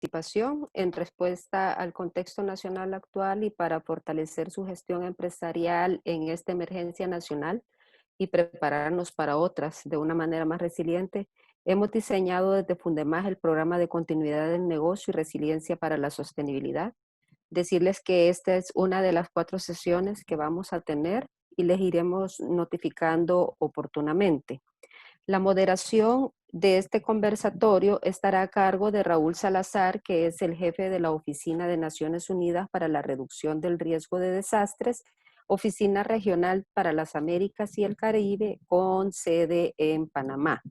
participación en respuesta al contexto nacional actual y para fortalecer su gestión empresarial en esta emergencia nacional y prepararnos para otras de una manera más resiliente, hemos diseñado desde Fundemás el programa de continuidad del negocio y resiliencia para la sostenibilidad. Decirles que esta es una de las 4 sesiones que vamos a tener y les iremos notificando oportunamente. La moderación de este conversatorio estará a cargo de Raúl Salazar, que es el jefe de la Oficina de Naciones Unidas para la Reducción del Riesgo de Desastres, Oficina Regional para las Américas y el Caribe, con sede en Panamá.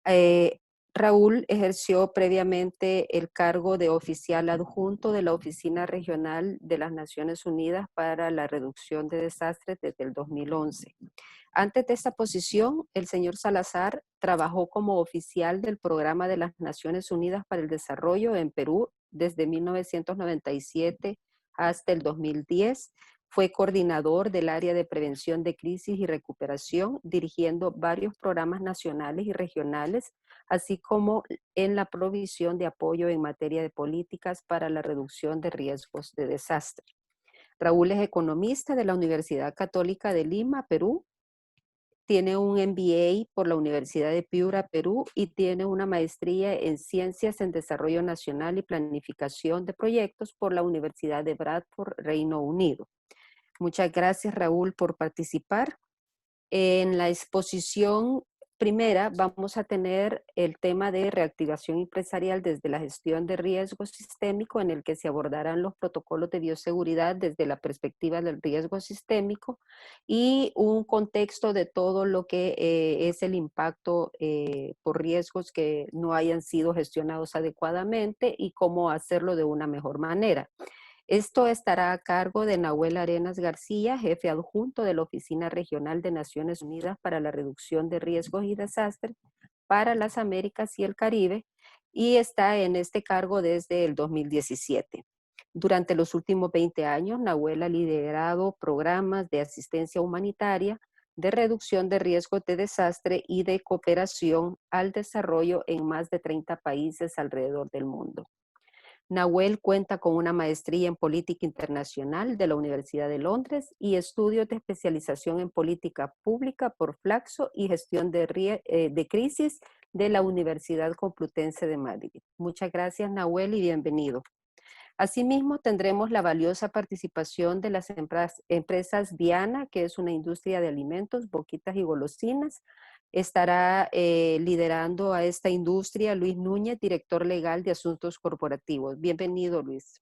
Eh, Raúl ejerció previamente el cargo de oficial adjunto de la Oficina Regional de las Naciones Unidas para la Reducción de Desastres desde el 2011. Antes de esta posición, el señor Salazar trabajó como oficial del Programa de las Naciones Unidas para el Desarrollo en Perú desde 1997 hasta el 2010. Fue coordinador del área de prevención de crisis y recuperación, dirigiendo varios programas nacionales y regionales, así como en la provisión de apoyo en materia de políticas para la reducción de riesgos de desastre. Raúl es economista de la Universidad Católica de Lima, Perú. Tiene un MBA por la Universidad de Piura, Perú, y tiene una maestría en Ciencias en Desarrollo Nacional y Planificación de Proyectos por la Universidad de Bradford, Reino Unido. Muchas gracias, Raúl, por participar. En la exposición primera vamos a tener el tema de reactivación empresarial desde la gestión de riesgo sistémico, en el que se abordarán los protocolos de bioseguridad desde la perspectiva del riesgo sistémico y un contexto de todo lo que es el impacto por riesgos que no hayan sido gestionados adecuadamente y cómo hacerlo de una mejor manera. Esto estará a cargo de Nahuel Arenas García, jefe adjunto de la Oficina Regional de Naciones Unidas para la Reducción de Riesgos y Desastres para las Américas y el Caribe, y está en este cargo desde el 2017. Durante los últimos 20 años, Nahuel ha liderado programas de asistencia humanitaria, de reducción de riesgos de desastre y de cooperación al desarrollo en más de 30 países alrededor del mundo. Nahuel cuenta con una maestría en política internacional de la Universidad de Londres y estudios de especialización en política pública por Flaxo y gestión de crisis de la Universidad Complutense de Madrid. Muchas gracias, Nahuel, y bienvenido. Asimismo, tendremos la valiosa participación de las empresas Diana, que es una industria de alimentos, boquitas y golosinas. Estará liderando a esta industria Luis Núñez, director legal de Asuntos Corporativos. Bienvenido, Luis.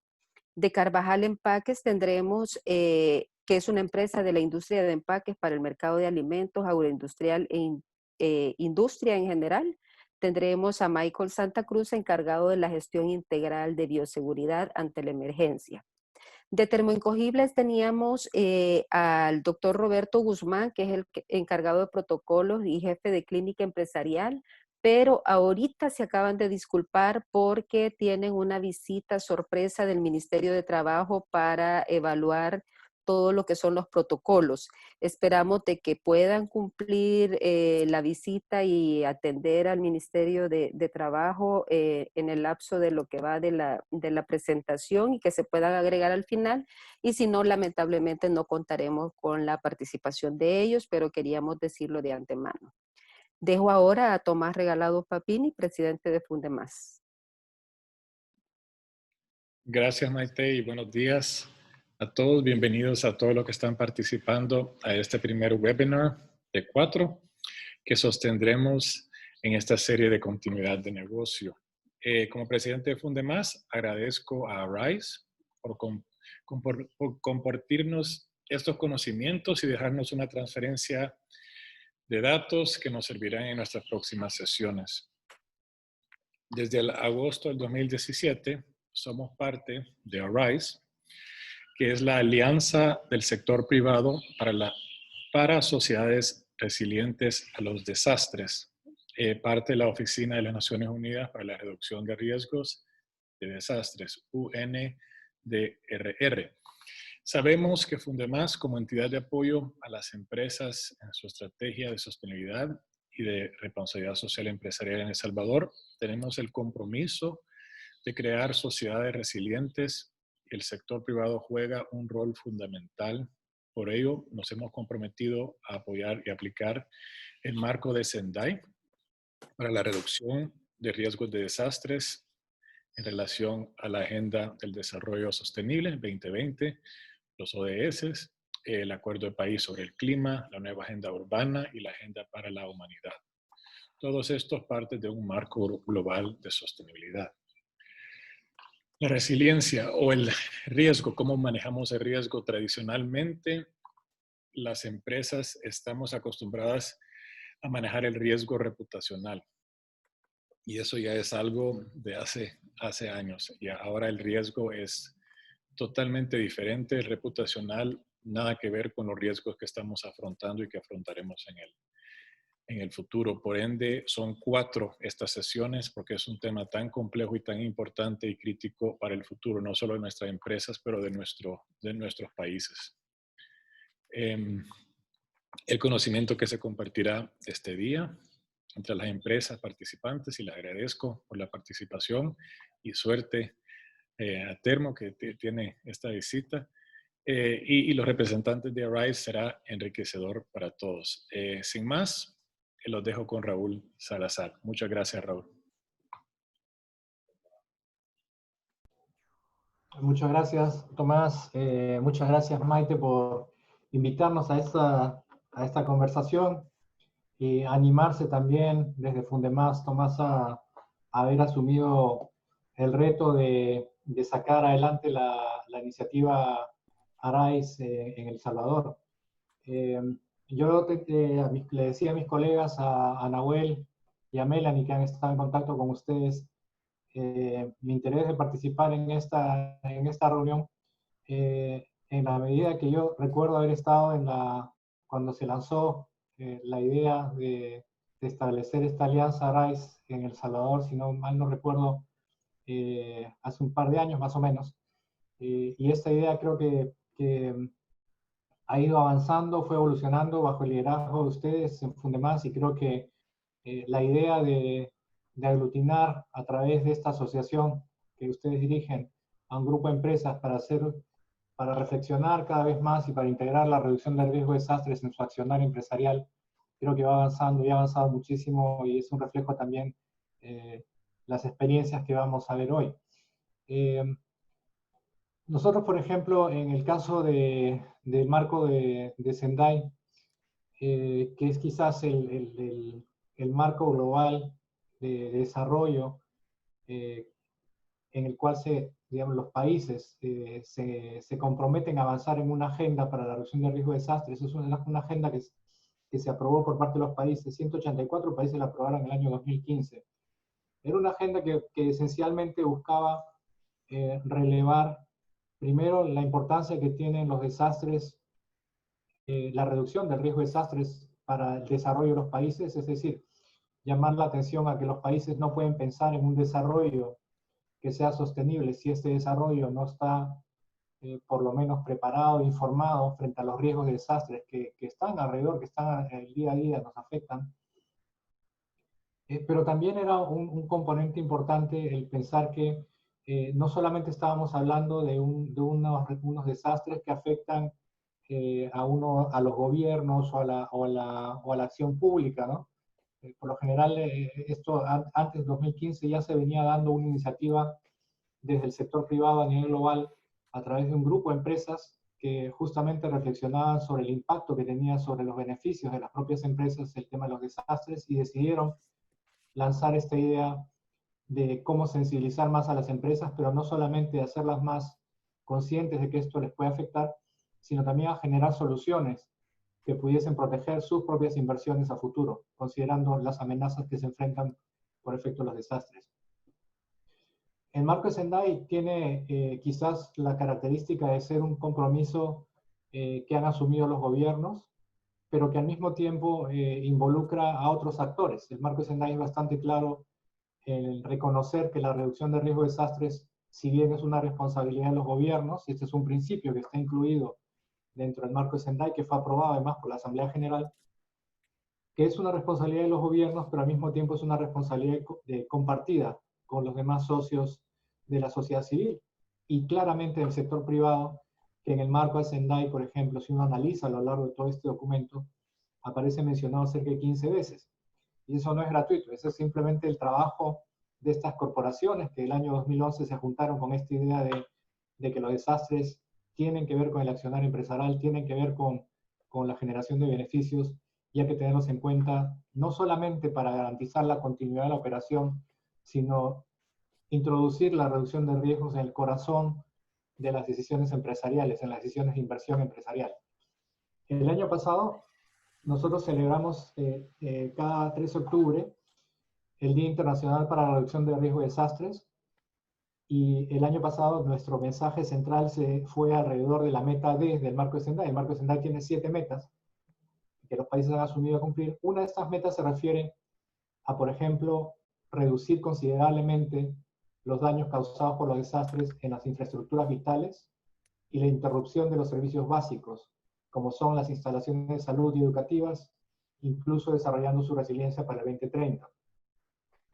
De Carvajal Empaques tendremos, que es una empresa de la industria de empaques para el mercado de alimentos, agroindustrial e industria en general. Tendremos a Michael Santa Cruz, encargado de la gestión integral de bioseguridad ante la emergencia. De Termoincogibles teníamos al doctor Roberto Guzmán, que es el encargado de protocolos y jefe de clínica empresarial, pero ahorita se acaban de disculpar porque tienen una visita sorpresa del Ministerio de Trabajo para evaluar todo lo que son los protocolos. Esperamos de que puedan cumplir la visita y atender al Ministerio de Trabajo en el lapso de lo que va de la presentación y que se puedan agregar al final. Y si no, lamentablemente no contaremos con la participación de ellos, pero queríamos decirlo de antemano. Dejo ahora a Tomás Regalado Papini, presidente de Fundemás. Gracias, Maite, y buenos días a todos. Bienvenidos a todos los que están participando a este primer webinar de 4 que sostendremos en esta serie de continuidad de negocio. Como presidente de Fundemás, agradezco a RISE por compartirnos estos conocimientos y dejarnos una transferencia de datos que nos servirán en nuestras próximas sesiones. Desde el agosto del 2017, somos parte de ARISE, que es la alianza del sector privado para sociedades resilientes a los desastres, parte de la Oficina de las Naciones Unidas para la Reducción de Riesgos de Desastres, UNDRR. Sabemos que Fundemás, como entidad de apoyo a las empresas en su estrategia de sostenibilidad y de responsabilidad social empresarial en El Salvador, tenemos el compromiso de crear sociedades resilientes. El sector privado juega un rol fundamental. Por ello, nos hemos comprometido a apoyar y aplicar el marco de Sendai para la reducción de riesgos de desastres en relación a la Agenda del Desarrollo Sostenible 2020, los ODS, el Acuerdo de París sobre el Clima, la nueva Agenda Urbana y la Agenda para la Humanidad. Todos estos partes de un marco global de sostenibilidad. La resiliencia o el riesgo, ¿cómo manejamos el riesgo? Tradicionalmente, las empresas estamos acostumbradas a manejar el riesgo reputacional. Y eso ya es algo de hace años. Y ahora el riesgo es totalmente diferente, el reputacional, nada que ver con los riesgos que estamos afrontando y que afrontaremos en el futuro. Por ende, son 4 estas sesiones porque es un tema tan complejo y tan importante y crítico para el futuro, no solo de nuestras empresas, pero de nuestros países. El conocimiento que se compartirá este día entre las empresas participantes, y les agradezco por la participación y suerte a Termo que tiene esta visita. Y los representantes de Arise será enriquecedor para todos. Sin más, los dejo con Raúl Salazar. Muchas gracias, Raúl. Muchas gracias, Tomás. Muchas gracias, Maite, por invitarnos a esta conversación y animarse también desde Fundemás, Tomás, a haber asumido el reto de sacar adelante la iniciativa Arise en El Salvador. Yo le decía a mis colegas, a Nahuel y a Melanie, que han estado en contacto con ustedes, mi interés de participar en esta reunión, en la medida que yo recuerdo haber estado cuando se lanzó la idea de establecer esta alianza RISE en El Salvador, si no mal no recuerdo, hace un par de años más o menos. Y esta idea creo que ha ido avanzando, fue evolucionando bajo el liderazgo de ustedes en Fundemás, y creo que la idea de aglutinar a través de esta asociación que ustedes dirigen a un grupo de empresas para reflexionar cada vez más y para integrar la reducción del riesgo de desastres en su accionar empresarial, creo que va avanzando y ha avanzado muchísimo, y es un reflejo también las experiencias que vamos a ver hoy. Nosotros, por ejemplo, en el caso del marco de Sendai, que es quizás el marco global de desarrollo en el cual digamos, los países se comprometen a avanzar en una agenda para la reducción del riesgo de desastres. Es una agenda que se aprobó por parte de los países. 184 países la aprobaron en el año 2015. Era una agenda que esencialmente buscaba relevar primero la importancia que tienen los desastres, la reducción del riesgo de desastres para el desarrollo de los países, es decir, llamar la atención a que los países no pueden pensar en un desarrollo que sea sostenible si este desarrollo no está por lo menos preparado, informado frente a los riesgos de desastres que están alrededor, que están el día a día, nos afectan. Pero también era un componente importante el pensar que no solamente estábamos hablando de unos desastres que afectan a los gobiernos o a la acción pública, ¿no? Por lo general, esto antes del 2015 ya se venía dando una iniciativa desde el sector privado a nivel global a través de un grupo de empresas que justamente reflexionaban sobre el impacto que tenía sobre los beneficios de las propias empresas el tema de los desastres, y decidieron lanzar esta idea de cómo sensibilizar más a las empresas, pero no solamente hacerlas más conscientes de que esto les puede afectar, sino también a generar soluciones que pudiesen proteger sus propias inversiones a futuro, considerando las amenazas que se enfrentan por efecto de los desastres. El marco de Sendai tiene quizás la característica de ser un compromiso que han asumido los gobiernos, pero que al mismo tiempo involucra a otros actores. El marco de Sendai es bastante claro en reconocer que la reducción de riesgo de desastres, si bien es una responsabilidad de los gobiernos, y este es un principio que está incluido dentro del marco de Sendai, que fue aprobado además por la Asamblea General, que es una responsabilidad de los gobiernos, pero al mismo tiempo es una responsabilidad compartida con los demás socios de la sociedad civil y claramente del sector privado, que en el marco de Sendai, por ejemplo, si uno analiza a lo largo de todo este documento, aparece mencionado cerca de 15 veces. Y eso no es gratuito, eso es simplemente el trabajo de estas corporaciones que el año 2011 se juntaron con esta idea de que los desastres tienen que ver con el accionar empresarial, tienen que ver con la generación de beneficios, y hay que tenerlos en cuenta no solamente para garantizar la continuidad de la operación, sino introducir la reducción de riesgos en el corazón de las decisiones empresariales, en las decisiones de inversión empresarial. El año pasado nosotros celebramos cada 3 de octubre el Día Internacional para la Reducción de Riesgo de Desastres, y el año pasado nuestro mensaje central fue alrededor de la meta D del marco de Sendai. El marco de Sendai tiene 7 metas que los países han asumido a cumplir. Una de estas metas se refiere a, por ejemplo, reducir considerablemente los daños causados por los desastres en las infraestructuras vitales y la interrupción de los servicios básicos, como son las instalaciones de salud y educativas, incluso desarrollando su resiliencia para el 2030.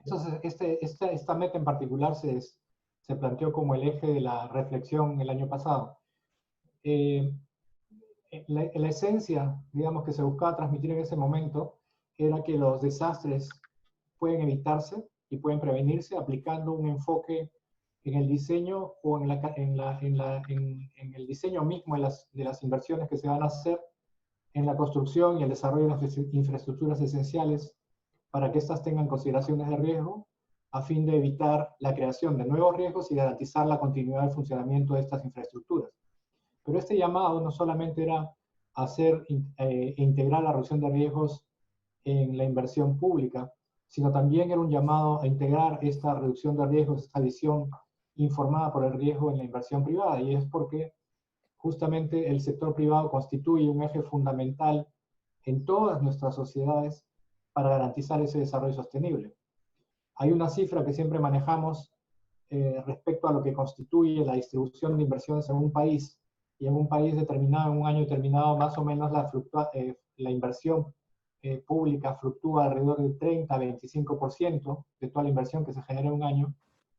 Entonces, esta meta en particular se planteó como el eje de la reflexión el año pasado. La esencia, digamos, que se buscaba transmitir en ese momento era que los desastres pueden evitarse y pueden prevenirse aplicando un enfoque en el diseño o en el diseño mismo de las inversiones que se van a hacer en la construcción y el desarrollo de las infraestructuras esenciales para que éstas tengan consideraciones de riesgo a fin de evitar la creación de nuevos riesgos y garantizar la continuidad del funcionamiento de estas infraestructuras. Pero este llamado no solamente era integrar la reducción de riesgos en la inversión pública, sino también era un llamado a integrar esta reducción de riesgos, esta visión informada por el riesgo en la inversión privada, y es porque justamente el sector privado constituye un eje fundamental en todas nuestras sociedades para garantizar ese desarrollo sostenible. Hay una cifra que siempre manejamos respecto a lo que constituye la distribución de inversiones en un país, y en un país determinado, en un año determinado, más o menos la inversión pública fluctúa alrededor del 30-25% de toda la inversión que se genera en un año,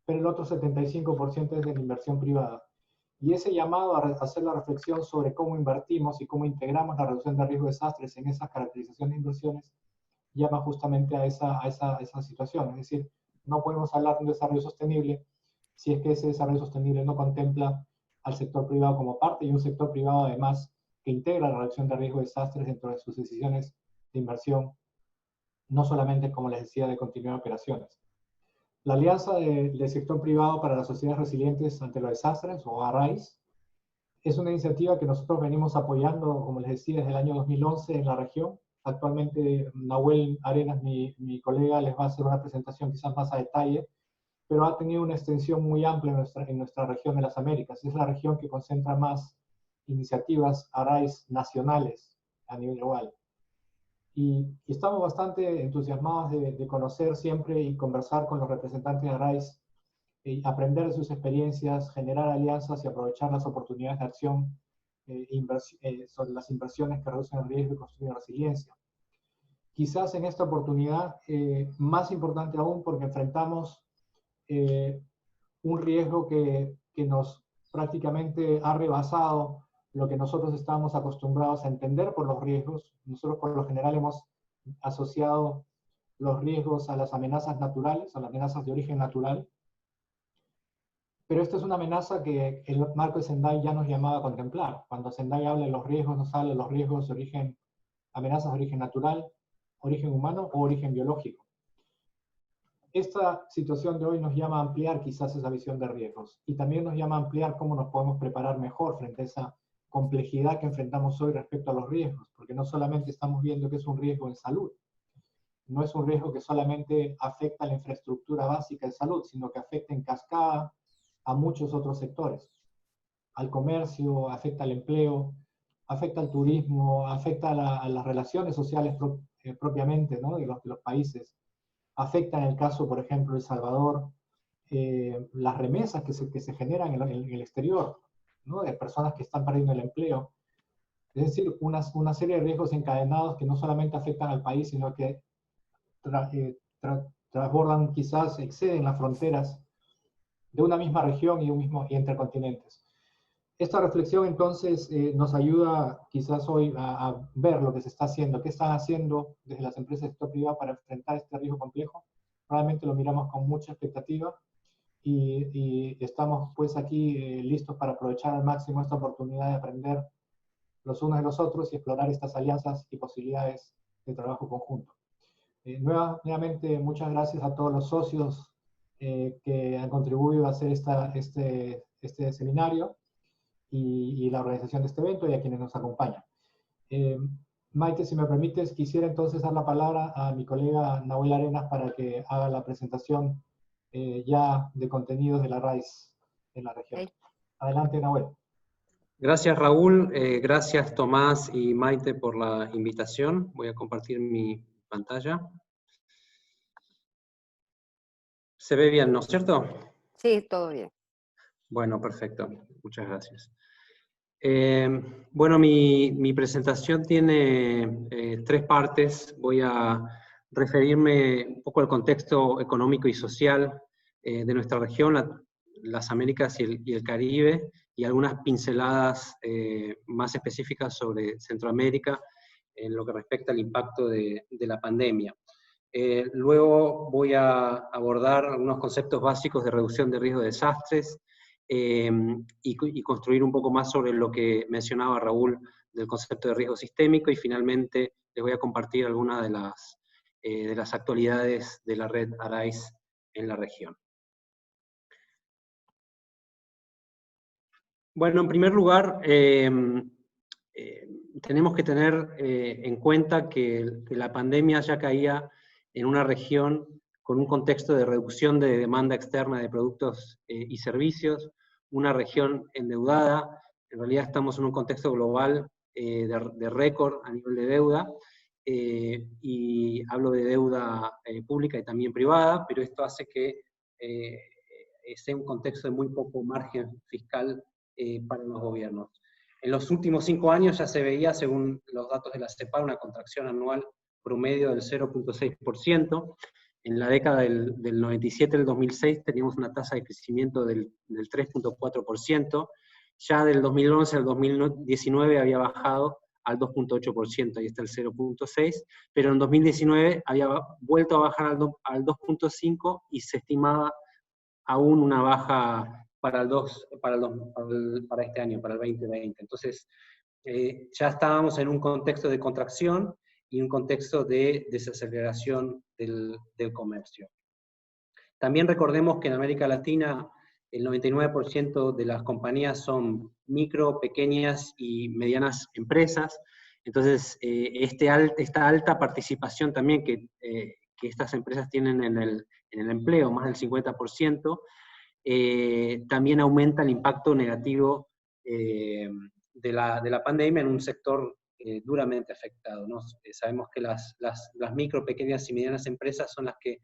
pero el otro 75% es de la inversión privada. Y ese llamado a hacer la reflexión sobre cómo invertimos y cómo integramos la reducción de riesgo de desastres en esas caracterizaciones de inversiones llama justamente a esa situación. Es decir, no podemos hablar de un desarrollo sostenible si es que ese desarrollo sostenible no contempla al sector privado como parte, y un sector privado además que integra la reducción de riesgo de desastres dentro de sus decisiones de inversión, no solamente, como les decía, de continuidad de operaciones. La Alianza del Sector Privado para las Sociedades Resilientes ante los Desastres, o ARRAIS, es una iniciativa que nosotros venimos apoyando, como les decía, desde el año 2011 en la región. Actualmente Nahuel Arenas, mi colega, les va a hacer una presentación quizás más a detalle, pero ha tenido una extensión muy amplia en nuestra región de las Américas. Es la región que concentra más iniciativas ARRAIS nacionales a nivel global. Y estamos bastante entusiasmados de conocer siempre y conversar con los representantes de ARRAIS, y aprender de sus experiencias, generar alianzas y aprovechar las oportunidades de acción sobre las inversiones que reducen el riesgo y construyen resiliencia. Quizás en esta oportunidad, más importante aún, porque enfrentamos un riesgo que nos prácticamente ha rebasado lo que nosotros estábamos acostumbrados a entender por los riesgos. Nosotros por lo general hemos asociado los riesgos a las amenazas naturales, a las amenazas de origen natural, pero esta es una amenaza que el marco de Sendai ya nos llamaba a contemplar. Cuando Sendai habla de los riesgos, nos habla de los riesgos de origen, amenazas de origen natural, origen humano o origen biológico. Esta situación de hoy nos llama a ampliar quizás esa visión de riesgos, y también nos llama a ampliar cómo nos podemos preparar mejor frente a esa complejidad que enfrentamos hoy respecto a los riesgos, porque no solamente estamos viendo que es un riesgo en salud, no es un riesgo que solamente afecta a la infraestructura básica de salud, sino que afecta en cascada a muchos otros sectores, al comercio, afecta al empleo, afecta al turismo, afecta a las relaciones sociales propiamente, ¿no? de los países, afecta en el caso, por ejemplo, de El Salvador, las remesas que se generan en el exterior, ¿no? de personas que están perdiendo el empleo. Es decir, una serie de riesgos encadenados que no solamente afectan al país, sino que transbordan, quizás exceden las fronteras de una misma región y entre continentes. Esta reflexión entonces nos ayuda quizás hoy a ver lo que se está haciendo, qué están haciendo desde las empresas del sector privado para enfrentar este riesgo complejo. Realmente lo miramos con mucha expectativa y estamos pues aquí listos para aprovechar al máximo esta oportunidad de aprender los unos de los otros y explorar estas alianzas y posibilidades de trabajo conjunto. Nuevamente, muchas gracias a todos los socios que han contribuido a hacer este seminario y la organización de este evento y a quienes nos acompañan. Maite, si me permites, quisiera entonces dar la palabra a mi colega Nahuel Arenas para que haga la presentación ya de contenidos de la RAIS en la región. Okay. Adelante, Nahuel. Gracias, Raúl. Gracias, Tomás y Maite, por la invitación. Voy a compartir mi pantalla. ¿Se ve bien, no es cierto? Sí, todo bien. Bueno, perfecto. Muchas gracias. Bueno, mi presentación tiene 3 partes. Voy a referirme un poco al contexto económico y social de nuestra región, las Américas y el Caribe, y algunas pinceladas más específicas sobre Centroamérica en lo que respecta al impacto de la pandemia. Luego voy a abordar algunos conceptos básicos de reducción de riesgo de desastres, y construir un poco más sobre lo que mencionaba Raúl del concepto de riesgo sistémico, y finalmente les voy a compartir algunas de las actualidades de la red ARAIS en la región. Bueno, en primer lugar, tenemos que tener en cuenta que la pandemia ya caía en una región con un contexto de reducción de demanda externa de productos y servicios, una región endeudada. En realidad estamos en un contexto global de récord a nivel de deuda, y hablo de deuda pública y también privada, pero esto hace que sea un contexto de muy poco margen fiscal para los gobiernos. En los últimos 5 años ya se veía, según los datos de la CEPAL, una contracción anual promedio del 0.6%. En la década del 97 al 2006 teníamos una tasa de crecimiento del 3.4%. Ya del 2011 al 2019 había bajado al 2.8%, ahí está el 0.6%, pero en 2019 había vuelto a bajar al 2.5% y se estimaba aún una baja para este año, para el 2020. Entonces, ya estábamos en un contexto de contracción y un contexto de desaceleración del comercio. También recordemos que en América Latina el 99% de las compañías son micro, pequeñas y medianas empresas. Entonces, esta alta participación también que estas empresas tienen en el empleo, más del 50%, también aumenta el impacto negativo de la pandemia en un sector duramente afectado, ¿no? Sabemos que las micro, pequeñas y medianas empresas son las que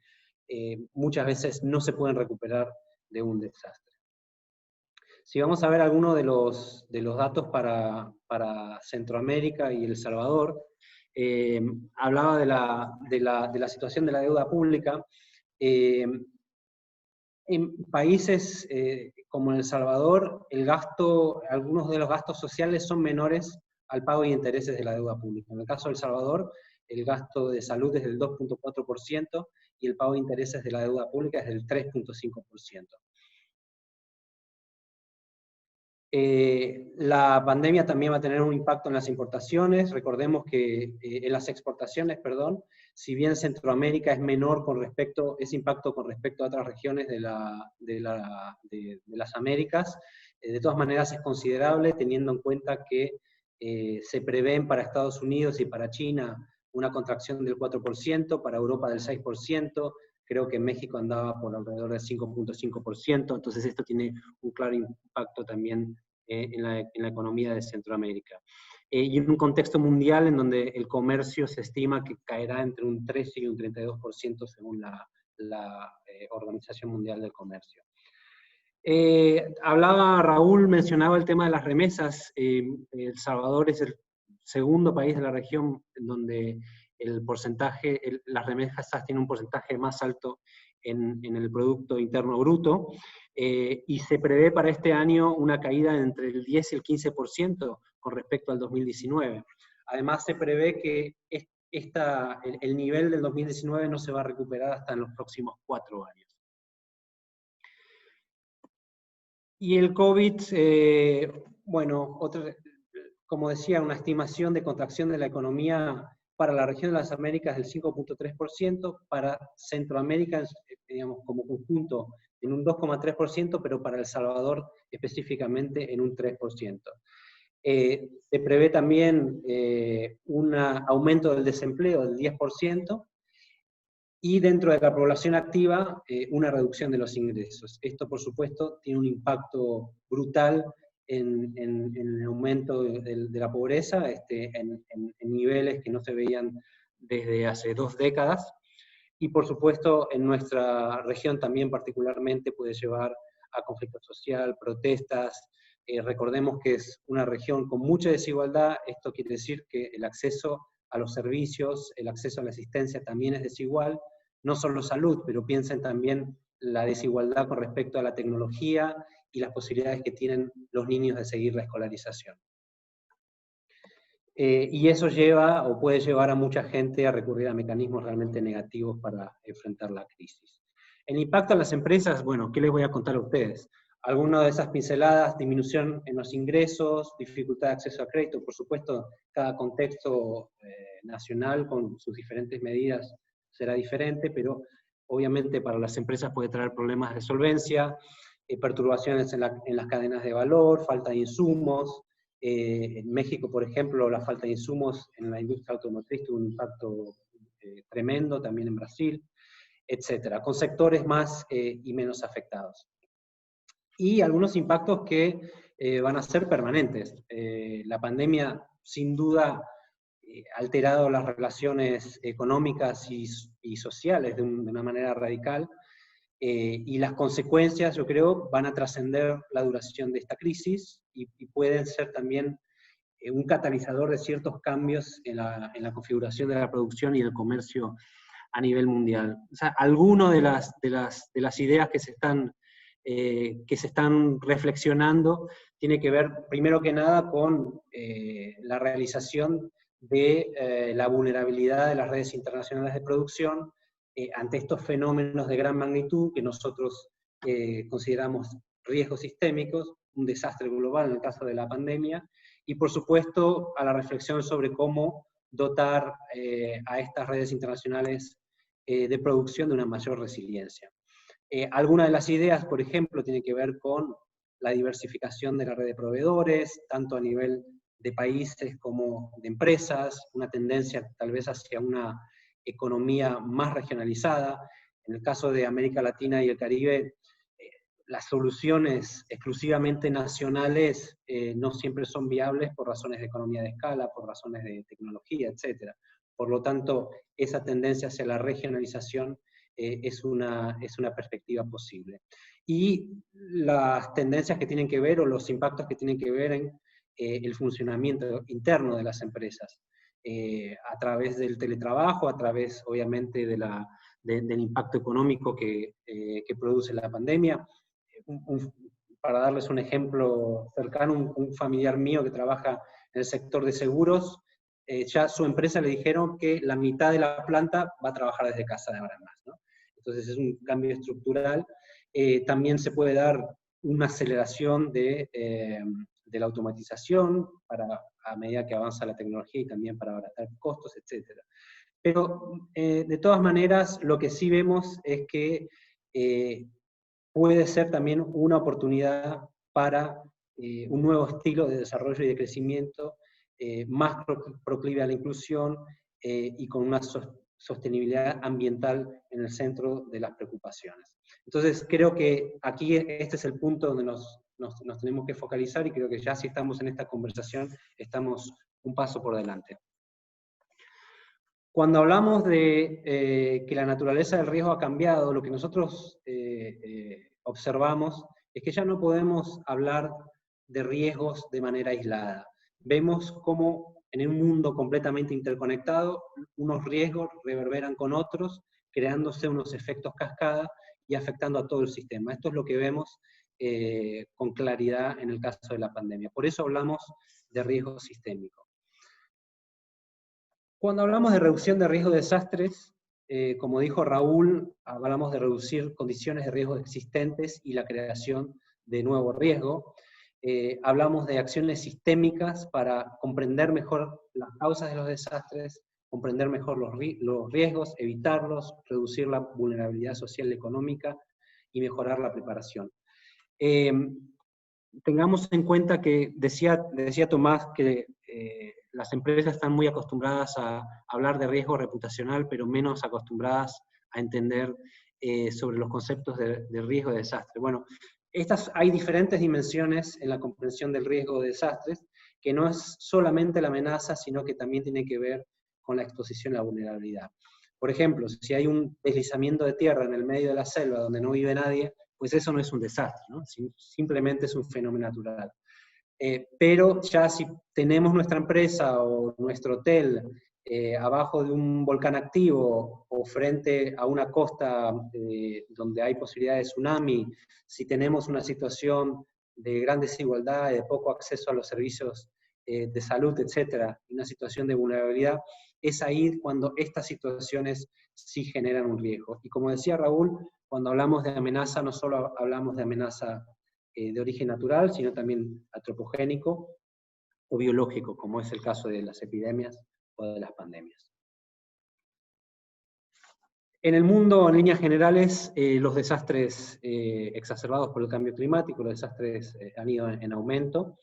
muchas veces no se pueden recuperar de un desastre. Si vamos a ver algunos de los datos para Centroamérica y El Salvador, hablaba de la situación de la deuda pública. En países como El Salvador, algunos de los gastos sociales son menores al pago de intereses de la deuda pública. En el caso de El Salvador, el gasto de salud es del 2.4% y el pago de intereses de la deuda pública es del 3.5%. La pandemia también va a tener un impacto en las importaciones. Recordemos que en las exportaciones, perdón, si bien Centroamérica es menor ese impacto con respecto a otras regiones de las Américas, de todas maneras es considerable, teniendo en cuenta que se prevén para Estados Unidos y para China una contracción del 4%, para Europa del 6%, creo que en México andaba por alrededor del 5.5%, entonces esto tiene un claro impacto también en la economía de Centroamérica. Y en un contexto mundial en donde el comercio se estima que caerá entre un 13 y un 32% según la Organización Mundial del Comercio. Raúl mencionaba el tema de las remesas. El Salvador es el segundo país de la región en donde las remesas tienen un porcentaje más alto en el Producto Interno Bruto, y se prevé para este año una caída entre el 10 y el 15% con respecto al 2019. Además, se prevé que el nivel del 2019 no se va a recuperar hasta en los próximos 4 años. Y el COVID, bueno, como decía, una estimación de contracción de la economía para la región de las Américas del 5.3%, para Centroamérica, digamos, como conjunto, en un 2.3%, pero para El Salvador específicamente en un 3%. Se prevé también un aumento del desempleo del 10%, y dentro de la población activa, una reducción de los ingresos. Esto, por supuesto, tiene un impacto brutal en el aumento de la pobreza, en niveles que no se veían desde hace 2 décadas, y por supuesto en nuestra región también particularmente puede llevar a conflicto social, protestas. Recordemos que es una región con mucha desigualdad. Esto quiere decir que el acceso a los servicios, el acceso a la asistencia también es desigual, no solo salud, pero piensen también la desigualdad con respecto a la tecnología y las posibilidades que tienen los niños de seguir la escolarización. Y eso lleva, o puede llevar a mucha gente a recurrir a mecanismos realmente negativos para enfrentar la crisis. El impacto en las empresas, bueno, ¿qué les voy a contar a ustedes? Algunas de esas pinceladas: disminución en los ingresos, dificultad de acceso a crédito, por supuesto, cada contexto nacional con sus diferentes medidas será diferente, pero obviamente para las empresas puede traer problemas de solvencia, perturbaciones en las cadenas de valor, falta de insumos. En México, por ejemplo, la falta de insumos en la industria automotriz tuvo un impacto tremendo, también en Brasil, etcétera, con sectores más y menos afectados. Y algunos impactos que van a ser permanentes. La pandemia, sin duda, ha alterado las relaciones económicas y sociales de una manera radical, y las consecuencias, yo creo, van a trascender la duración de esta crisis y pueden ser también un catalizador de ciertos cambios en la configuración de la producción y el comercio a nivel mundial. O sea, algunas de las ideas que se están reflexionando tiene que ver, primero que nada, con la realización de la vulnerabilidad de las redes internacionales de producción ante estos fenómenos de gran magnitud que nosotros consideramos riesgos sistémicos, un desastre global en el caso de la pandemia, y por supuesto a la reflexión sobre cómo dotar a estas redes internacionales de producción de una mayor resiliencia. Algunas de las ideas, por ejemplo, tienen que ver con la diversificación de la red de proveedores, tanto a nivel de países como de empresas, una tendencia tal vez hacia una economía más regionalizada. En el caso de América Latina y el Caribe, las soluciones exclusivamente nacionales no siempre son viables por razones de economía de escala, por razones de tecnología, etc. Por lo tanto, esa tendencia hacia la regionalización es una perspectiva posible. Y las tendencias que tienen que ver, o los impactos que tienen que ver en el funcionamiento interno de las empresas, a través del teletrabajo, a través, obviamente, del impacto económico que produce la pandemia. Para darles un ejemplo cercano, un familiar mío que trabaja en el sector de seguros, ya su empresa le dijeron que la mitad de la planta va a trabajar desde casa de ahora en más, ¿no? Entonces es un cambio estructural. También se puede dar una aceleración de la automatización a medida que avanza la tecnología y también para abaratar costos, etc. Pero de todas maneras, lo que sí vemos es que puede ser también una oportunidad para un nuevo estilo de desarrollo y de crecimiento más proclive a la inclusión y con una sostenibilidad ambiental en el centro de las preocupaciones. Entonces creo que aquí este es el punto donde nos tenemos que focalizar, y creo que ya si estamos en esta conversación estamos un paso por delante. Cuando hablamos de que la naturaleza del riesgo ha cambiado, lo que nosotros observamos es que ya no podemos hablar de riesgos de manera aislada. Vemos cómo en un mundo completamente interconectado, unos riesgos reverberan con otros, creándose unos efectos cascada y afectando a todo el sistema. Esto es lo que vemos con claridad en el caso de la pandemia. Por eso hablamos de riesgo sistémico. Cuando hablamos de reducción de riesgo de desastres, como dijo Raúl, hablamos de reducir condiciones de riesgo existentes y la creación de nuevo riesgo. Hablamos de acciones sistémicas para comprender mejor las causas de los desastres, comprender mejor los riesgos, evitarlos, reducir la vulnerabilidad social y económica y mejorar la preparación. Tengamos en cuenta que decía Tomás que las empresas están muy acostumbradas a hablar de riesgo reputacional, pero menos acostumbradas a entender sobre los conceptos de riesgo de desastre. Bueno, hay diferentes dimensiones en la comprensión del riesgo de desastres, que no es solamente la amenaza, sino que también tiene que ver con la exposición a la vulnerabilidad. Por ejemplo, si hay un deslizamiento de tierra en el medio de la selva donde no vive nadie, pues eso no es un desastre, ¿no? Simplemente es un fenómeno natural. Pero ya si tenemos nuestra empresa o nuestro hotel abajo de un volcán activo o frente a una costa donde hay posibilidad de tsunami, si tenemos una situación de gran desigualdad, de poco acceso a los servicios de salud, etcétera, una situación de vulnerabilidad, es ahí cuando estas situaciones sí generan un riesgo. Y como decía Raúl, cuando hablamos de amenaza, no solo hablamos de amenaza de origen natural, sino también antropogénico o biológico, como es el caso de las epidemias o de las pandemias. En el mundo, en líneas generales, los desastres exacerbados por el cambio climático, los desastres han ido en aumento,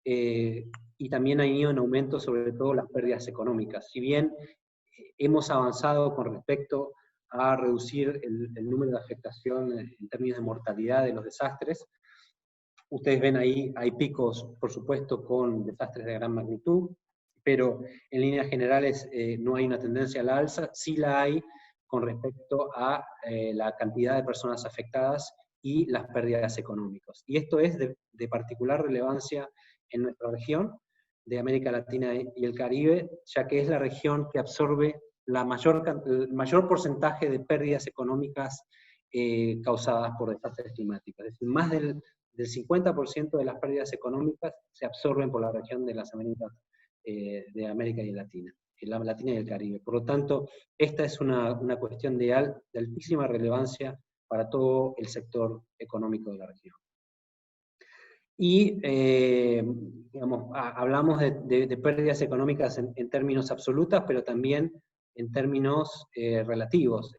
y también han ido en aumento sobre todo las pérdidas económicas. Si bien hemos avanzado con respecto a reducir el número de afectación en términos de mortalidad de los desastres, ustedes ven ahí, hay picos, por supuesto, con desastres de gran magnitud, pero en líneas generales no hay una tendencia a la alza, sí la hay con respecto a la cantidad de personas afectadas y las pérdidas económicas. Y esto es de particular relevancia en nuestra región de América Latina y el Caribe, ya que es la región que absorbe el mayor porcentaje de pérdidas económicas causadas por desastres climáticos. Es decir, más del 50% de las pérdidas económicas se absorben por la región de las Américas, de América y Latina, la Latina y el Caribe. Por lo tanto, esta es una cuestión de altísima relevancia para todo el sector económico de la región. Y digamos, hablamos de pérdidas económicas en términos absolutos, pero también en términos relativos.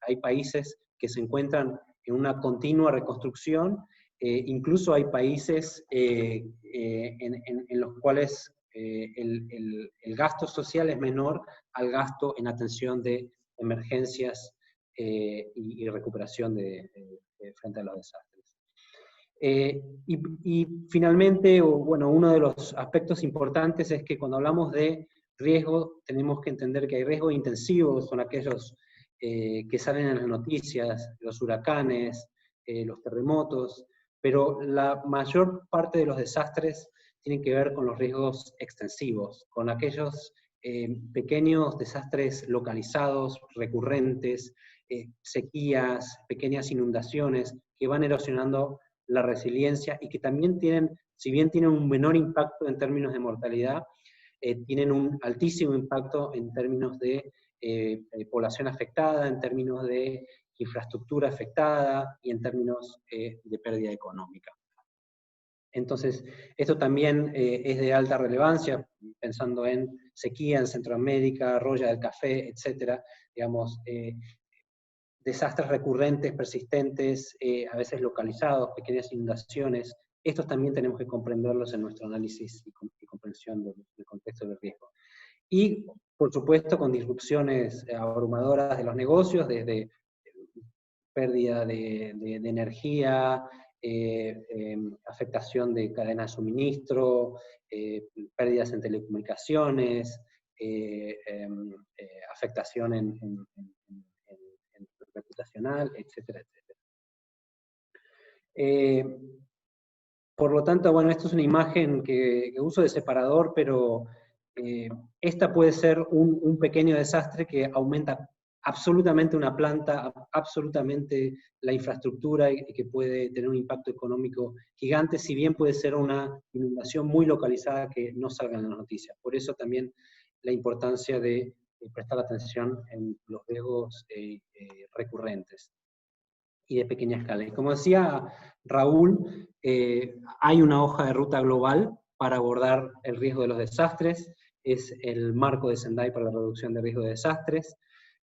Hay países que se encuentran en una continua reconstrucción, incluso hay países en los cuales el gasto social es menor al gasto en atención de emergencias y recuperación frente a los desastres. Y finalmente, bueno, uno de los aspectos importantes es que cuando hablamos de riesgo, tenemos que entender que hay riesgos intensivos, son aquellos que salen en las noticias, los huracanes, los terremotos, pero la mayor parte de los desastres tienen que ver con los riesgos extensivos, con aquellos pequeños desastres localizados, recurrentes, sequías, pequeñas inundaciones que van erosionando la resiliencia y que también tienen, si bien tienen un menor impacto en términos de mortalidad, tienen un altísimo impacto en términos de población afectada, en términos de infraestructura afectada y en términos de pérdida económica. Entonces, esto también es de alta relevancia, pensando en sequía en Centroamérica, roya del café, etcétera, digamos, desastres recurrentes, persistentes, a veces localizados, pequeñas inundaciones. Estos también tenemos que comprenderlos en nuestro análisis y comprensión del contexto del riesgo. Y, por supuesto, con disrupciones abrumadoras de los negocios, desde pérdida de energía, afectación de cadenas de suministro, pérdidas en telecomunicaciones, afectación en reputacional, etcétera, etcétera. Por lo tanto, bueno, esto es una imagen que uso de separador, pero esta puede ser un pequeño desastre que aumenta absolutamente una planta, absolutamente la infraestructura y que puede tener un impacto económico gigante, si bien puede ser una inundación muy localizada que no salga en las noticias. Por eso también la importancia de prestar atención en los riesgos recurrentes y de pequeña escala. Y como decía Raúl, hay una hoja de ruta global para abordar el riesgo de los desastres, es el marco de Sendai para la reducción de riesgo de desastres,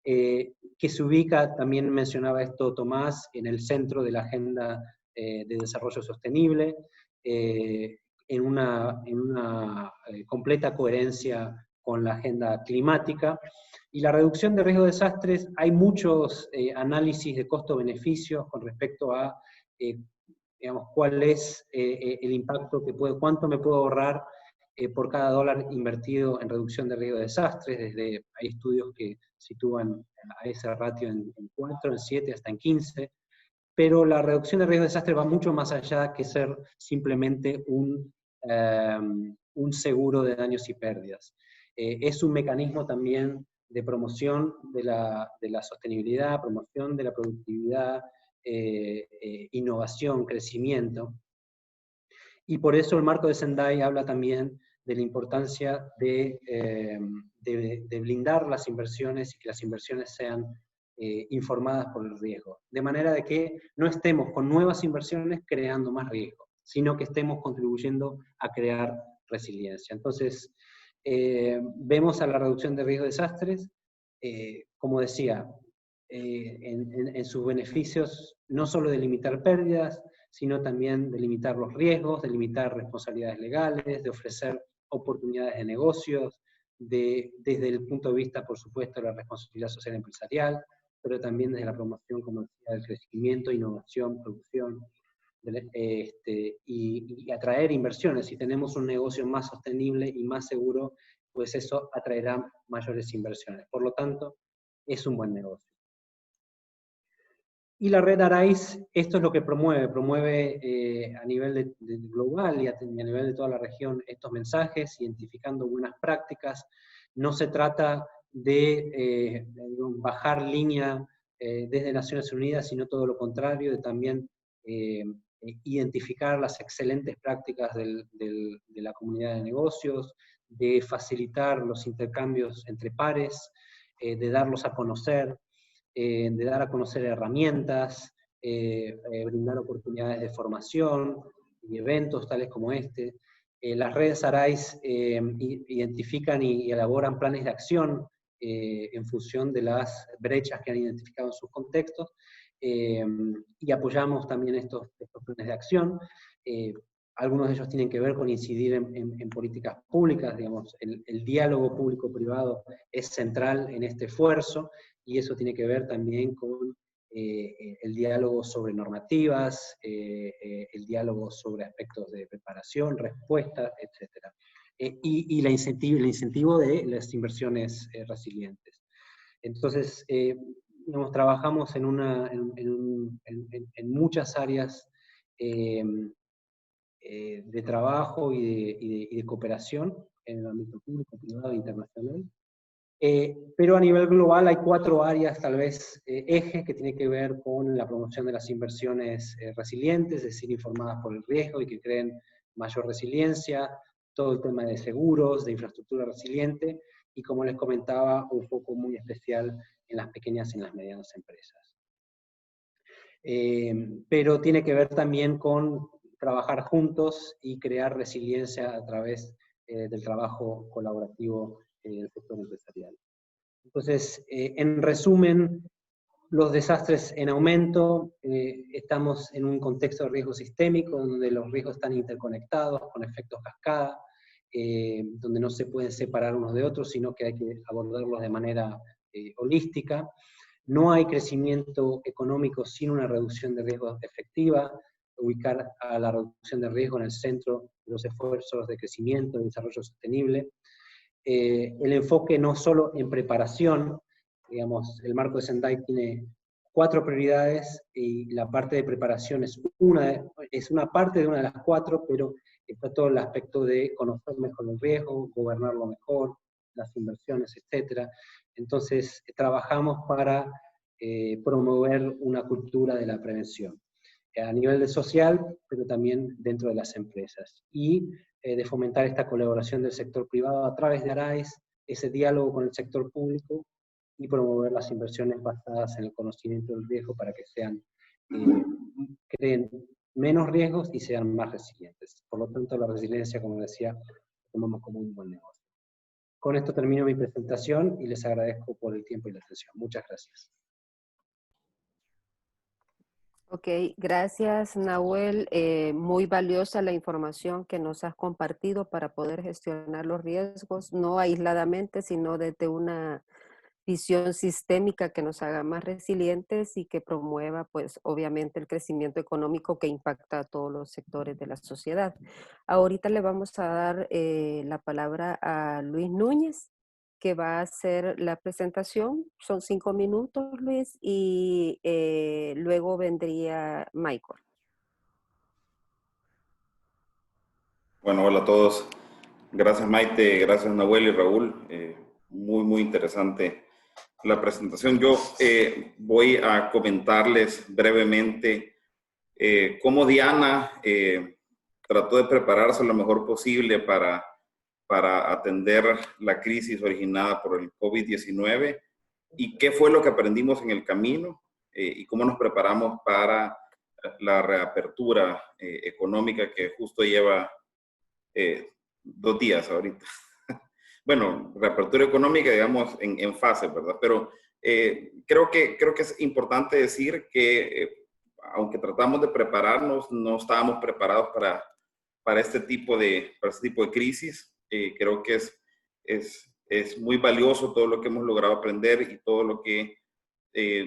que se ubica, también mencionaba esto Tomás, en el centro de la agenda de desarrollo sostenible, en una completa coherencia con la agenda climática. Y la reducción de riesgo de desastres, hay muchos análisis de costo-beneficios con respecto a, digamos, cuál es el impacto que puede, cuánto me puedo ahorrar por cada dólar invertido en reducción de riesgo de desastres. Hay estudios que sitúan a ese ratio en 4, en 7, hasta en 15, pero la reducción de riesgo de desastres va mucho más allá que ser simplemente un seguro de daños y pérdidas. Es un mecanismo también de promoción de la sostenibilidad, promoción de la productividad, innovación, crecimiento. Y por eso el marco de Sendai habla también de la importancia de blindar las inversiones y que las inversiones sean informadas por el riesgo. De manera de que no estemos con nuevas inversiones creando más riesgo, sino que estemos contribuyendo a crear resiliencia. Entonces, vemos a la reducción de riesgo de desastres, como decía, en sus beneficios no solo de limitar pérdidas, sino también de limitar los riesgos, de limitar responsabilidades legales, de ofrecer oportunidades de negocios, desde el punto de vista, por supuesto, de la responsabilidad social empresarial, pero también desde la promoción, como decía, del crecimiento, innovación, producción, y atraer inversiones. Si tenemos un negocio más sostenible y más seguro, pues eso atraerá mayores inversiones. Por lo tanto, es un buen negocio. Y la red ARISE, esto es lo que promueve a nivel global y a nivel de toda la región estos mensajes, identificando buenas prácticas. No se trata de bajar línea desde Naciones Unidas, sino todo lo contrario, de también identificar las excelentes prácticas de la comunidad de negocios, de facilitar los intercambios entre pares, de darlos a conocer, de dar a conocer herramientas, brindar oportunidades de formación y eventos tales como este. Las redes ARISE identifican y elaboran planes de acción en función de las brechas que han identificado en sus contextos, y apoyamos también estos planes de acción. Algunos de ellos tienen que ver con incidir en políticas públicas, digamos, el diálogo público-privado es central en este esfuerzo, y eso tiene que ver también con el diálogo sobre normativas, el diálogo sobre aspectos de preparación, respuesta, etc. Y el incentivo de las inversiones resilientes. Entonces, digamos, trabajamos en muchas áreas de trabajo y de cooperación en el ámbito público, privado e internacional. Pero a nivel global hay 4 áreas, tal vez, ejes que tienen que ver con la promoción de las inversiones resilientes, es decir, informadas por el riesgo y que creen mayor resiliencia, todo el tema de seguros, de infraestructura resiliente, y como les comentaba, un foco muy especial en las pequeñas y en las medianas empresas. Pero tiene que ver también con trabajar juntos y crear resiliencia a través del trabajo colaborativo del sector empresarial. Entonces, en resumen, los desastres en aumento, estamos en un contexto de riesgo sistémico, donde los riesgos están interconectados, con efectos cascada, donde no se pueden separar unos de otros, sino que hay que abordarlos de manera holística. No hay crecimiento económico sin una reducción de riesgos efectiva, ubicar a la reducción de riesgo en el centro de los esfuerzos de crecimiento y desarrollo sostenible. El enfoque no solo en preparación, digamos, el marco de Sendai tiene 4 prioridades y la parte de preparación es una parte de una de las 4, pero está todo el aspecto de conocer mejor el riesgo, gobernarlo mejor, las inversiones, etc. Entonces, trabajamos para promover una cultura de la prevención, a nivel de social, pero también dentro de las empresas. Y de fomentar esta colaboración del sector privado a través de ARAES, ese diálogo con el sector público, y promover las inversiones basadas en el conocimiento del riesgo para que creen menos riesgos y sean más resilientes. Por lo tanto, la resiliencia, como decía, tomamos como un buen negocio. Con esto termino mi presentación y les agradezco por el tiempo y la atención. Muchas gracias. Ok, gracias Nahuel. Muy valiosa la información que nos has compartido para poder gestionar los riesgos, no aisladamente, sino desde una visión sistémica que nos haga más resilientes y que promueva, pues, obviamente el crecimiento económico que impacta a todos los sectores de la sociedad. Ahorita le vamos a dar la palabra a Luis Núñez, que va a hacer la presentación. Son 5 minutos, Luis, y luego vendría Michael. Bueno, hola a todos. Gracias Maite, gracias Nahuel y Raúl. Muy interesante la presentación. Yo voy a comentarles brevemente cómo Diana trató de prepararse lo mejor posible para atender la crisis originada por el COVID-19 y qué fue lo que aprendimos en el camino y cómo nos preparamos para la reapertura económica que justo lleva 2 días ahorita. Bueno, reapertura económica, digamos, en fase, ¿verdad? Pero creo que es importante decir que aunque tratamos de prepararnos, no estábamos preparados para este tipo de crisis. Creo que es muy valioso todo lo que hemos logrado aprender y todo lo que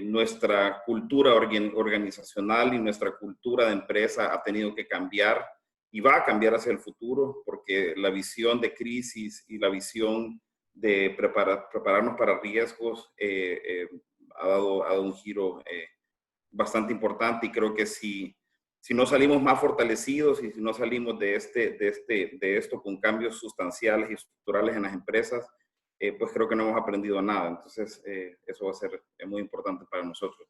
nuestra cultura organizacional y nuestra cultura de empresa ha tenido que cambiar y va a cambiar hacia el futuro, porque la visión de crisis y la visión de prepararnos para riesgos ha dado un giro bastante importante, y creo que si no salimos más fortalecidos y si no salimos de esto con cambios sustanciales y estructurales en las empresas, pues creo que no hemos aprendido nada. Entonces, eso va a ser muy importante para nosotros.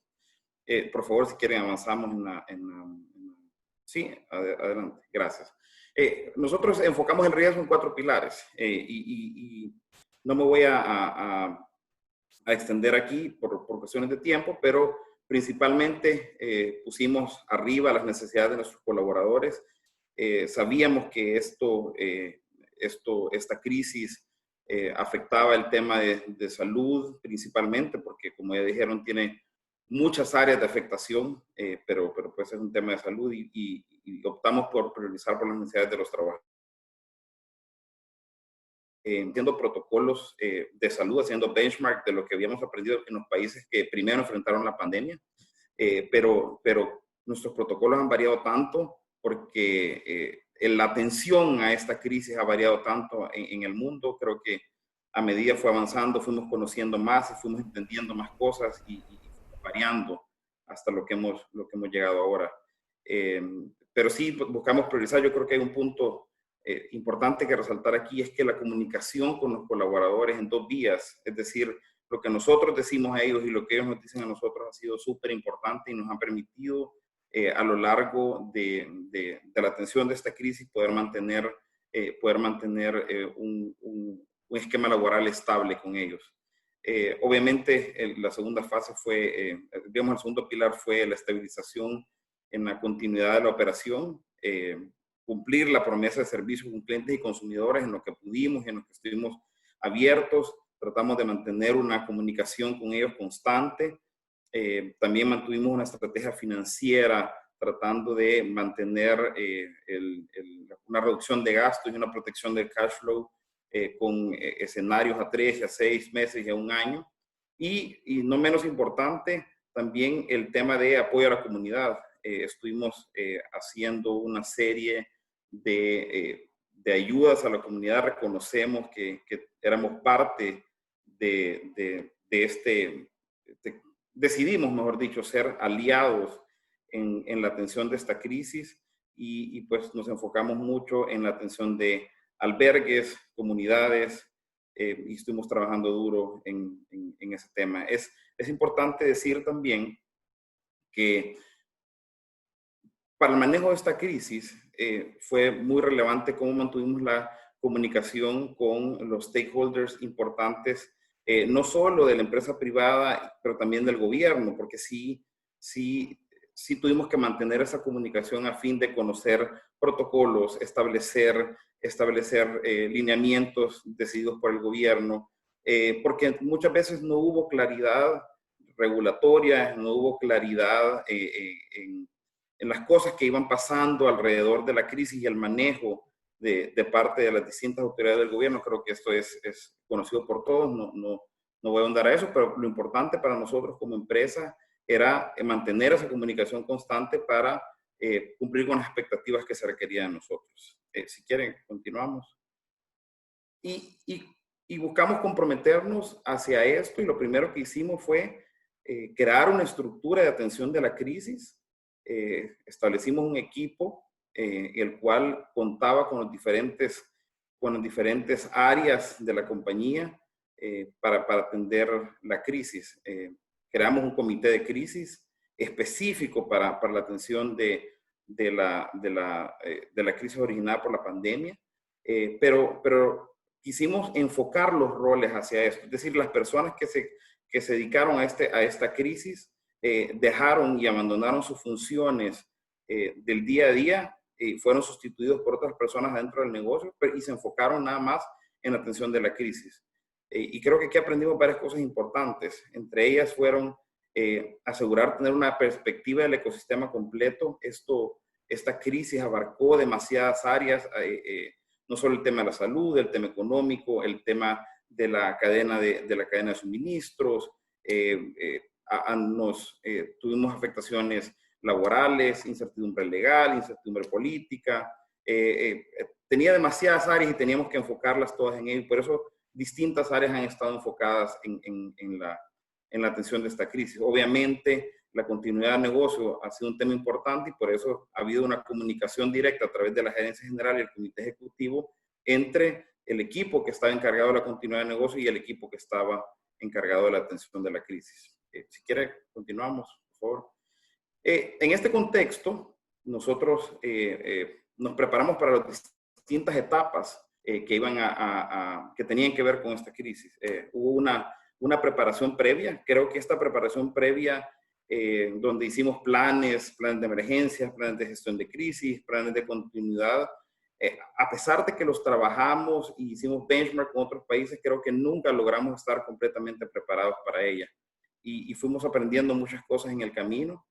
Por favor, si quieren, avanzamos Sí, adelante. Gracias. Nosotros enfocamos el riesgo en 4 pilares y no me voy a extender aquí por cuestiones de tiempo, pero principalmente pusimos arriba las necesidades de nuestros colaboradores. Sabíamos que esta crisis afectaba el tema de salud principalmente, porque como ya dijeron, tiene muchas áreas de afectación, pero pues es un tema de salud y optamos por priorizar por las necesidades de los trabajadores. Haciendo protocolos de salud, haciendo benchmark de lo que habíamos aprendido en los países que primero enfrentaron la pandemia, pero nuestros protocolos han variado tanto porque la atención a esta crisis ha variado tanto en el mundo. Creo que a medida fue avanzando, fuimos conociendo más y fuimos entendiendo más cosas y variando hasta lo que hemos llegado ahora. Pero sí, buscamos priorizar. Yo creo que hay un punto importante que resaltar aquí, es que la comunicación con los colaboradores en 2 vías, es decir, lo que nosotros decimos a ellos y lo que ellos nos dicen a nosotros, ha sido súper importante y nos ha permitido a lo largo de la atención de esta crisis poder mantener un esquema laboral estable con ellos. Obviamente, la segunda fase fue, digamos, el segundo pilar fue la estabilización en la continuidad de la operación, cumplir la promesa de servicio con clientes y consumidores en lo que pudimos y en lo que estuvimos abiertos. Tratamos de mantener una comunicación con ellos constante. También mantuvimos una estrategia financiera tratando de mantener una reducción de gastos y una protección del cash flow con escenarios a 3, a 6 meses y a 1 año. Y no menos importante, también el tema de apoyo a la comunidad. Estuvimos haciendo una serie de ayudas a la comunidad. Reconocemos que éramos parte decidimos, mejor dicho, ser aliados en la atención de esta crisis y pues nos enfocamos mucho en la atención de albergues, comunidades, y estuvimos trabajando duro en ese tema. Es importante decir también que para el manejo de esta crisis fue muy relevante cómo mantuvimos la comunicación con los stakeholders importantes, no solo de la empresa privada, pero también del gobierno, porque sí tuvimos que mantener esa comunicación a fin de conocer protocolos, establecer lineamientos decididos por el gobierno, porque muchas veces no hubo claridad regulatoria, no hubo claridad en las cosas que iban pasando alrededor de la crisis y el manejo de parte de las distintas autoridades del gobierno. Creo que esto es conocido por todos, no voy a ahondar a eso, pero lo importante para nosotros como empresa era mantener esa comunicación constante para cumplir con las expectativas que se requerían de nosotros. Si quieren, continuamos. Y buscamos comprometernos hacia esto, y lo primero que hicimos fue crear una estructura de atención de la crisis. Establecimos un equipo el cual contaba con las diferentes áreas de la compañía para atender la crisis. Creamos un comité de crisis específico para la atención de la crisis originada por la pandemia, pero quisimos enfocar los roles hacia esto, es decir, las personas que se dedicaron a esta crisis dejaron y abandonaron sus funciones del día a día y fueron sustituidos por otras personas dentro del negocio y se enfocaron nada más en la atención de la crisis. Y creo que aquí aprendimos varias cosas importantes. Entre ellas fueron asegurar tener una perspectiva del ecosistema completo. Esta crisis abarcó demasiadas áreas, no solo el tema de la salud, el tema económico, el tema de la cadena de suministros. Tuvimos afectaciones laborales, incertidumbre legal, incertidumbre política. Tenía demasiadas áreas y teníamos que enfocarlas todas en ello. Por eso distintas áreas han estado enfocadas en la atención de esta crisis. Obviamente, la continuidad del negocio ha sido un tema importante y por eso ha habido una comunicación directa a través de la gerencia general y el comité ejecutivo entre el equipo que estaba encargado de la continuidad del negocio y el equipo que estaba encargado de la atención de la crisis. Si quiere, continuamos, por favor. En este contexto, nosotros nos preparamos para las distintas etapas que tenían que ver con esta crisis. Hubo una preparación previa. Creo que esta preparación previa, donde hicimos planes de emergencias, planes de gestión de crisis, planes de continuidad, a pesar de que los trabajamos y hicimos benchmark con otros países, creo que nunca logramos estar completamente preparados para ella. Y fuimos aprendiendo muchas cosas en el camino.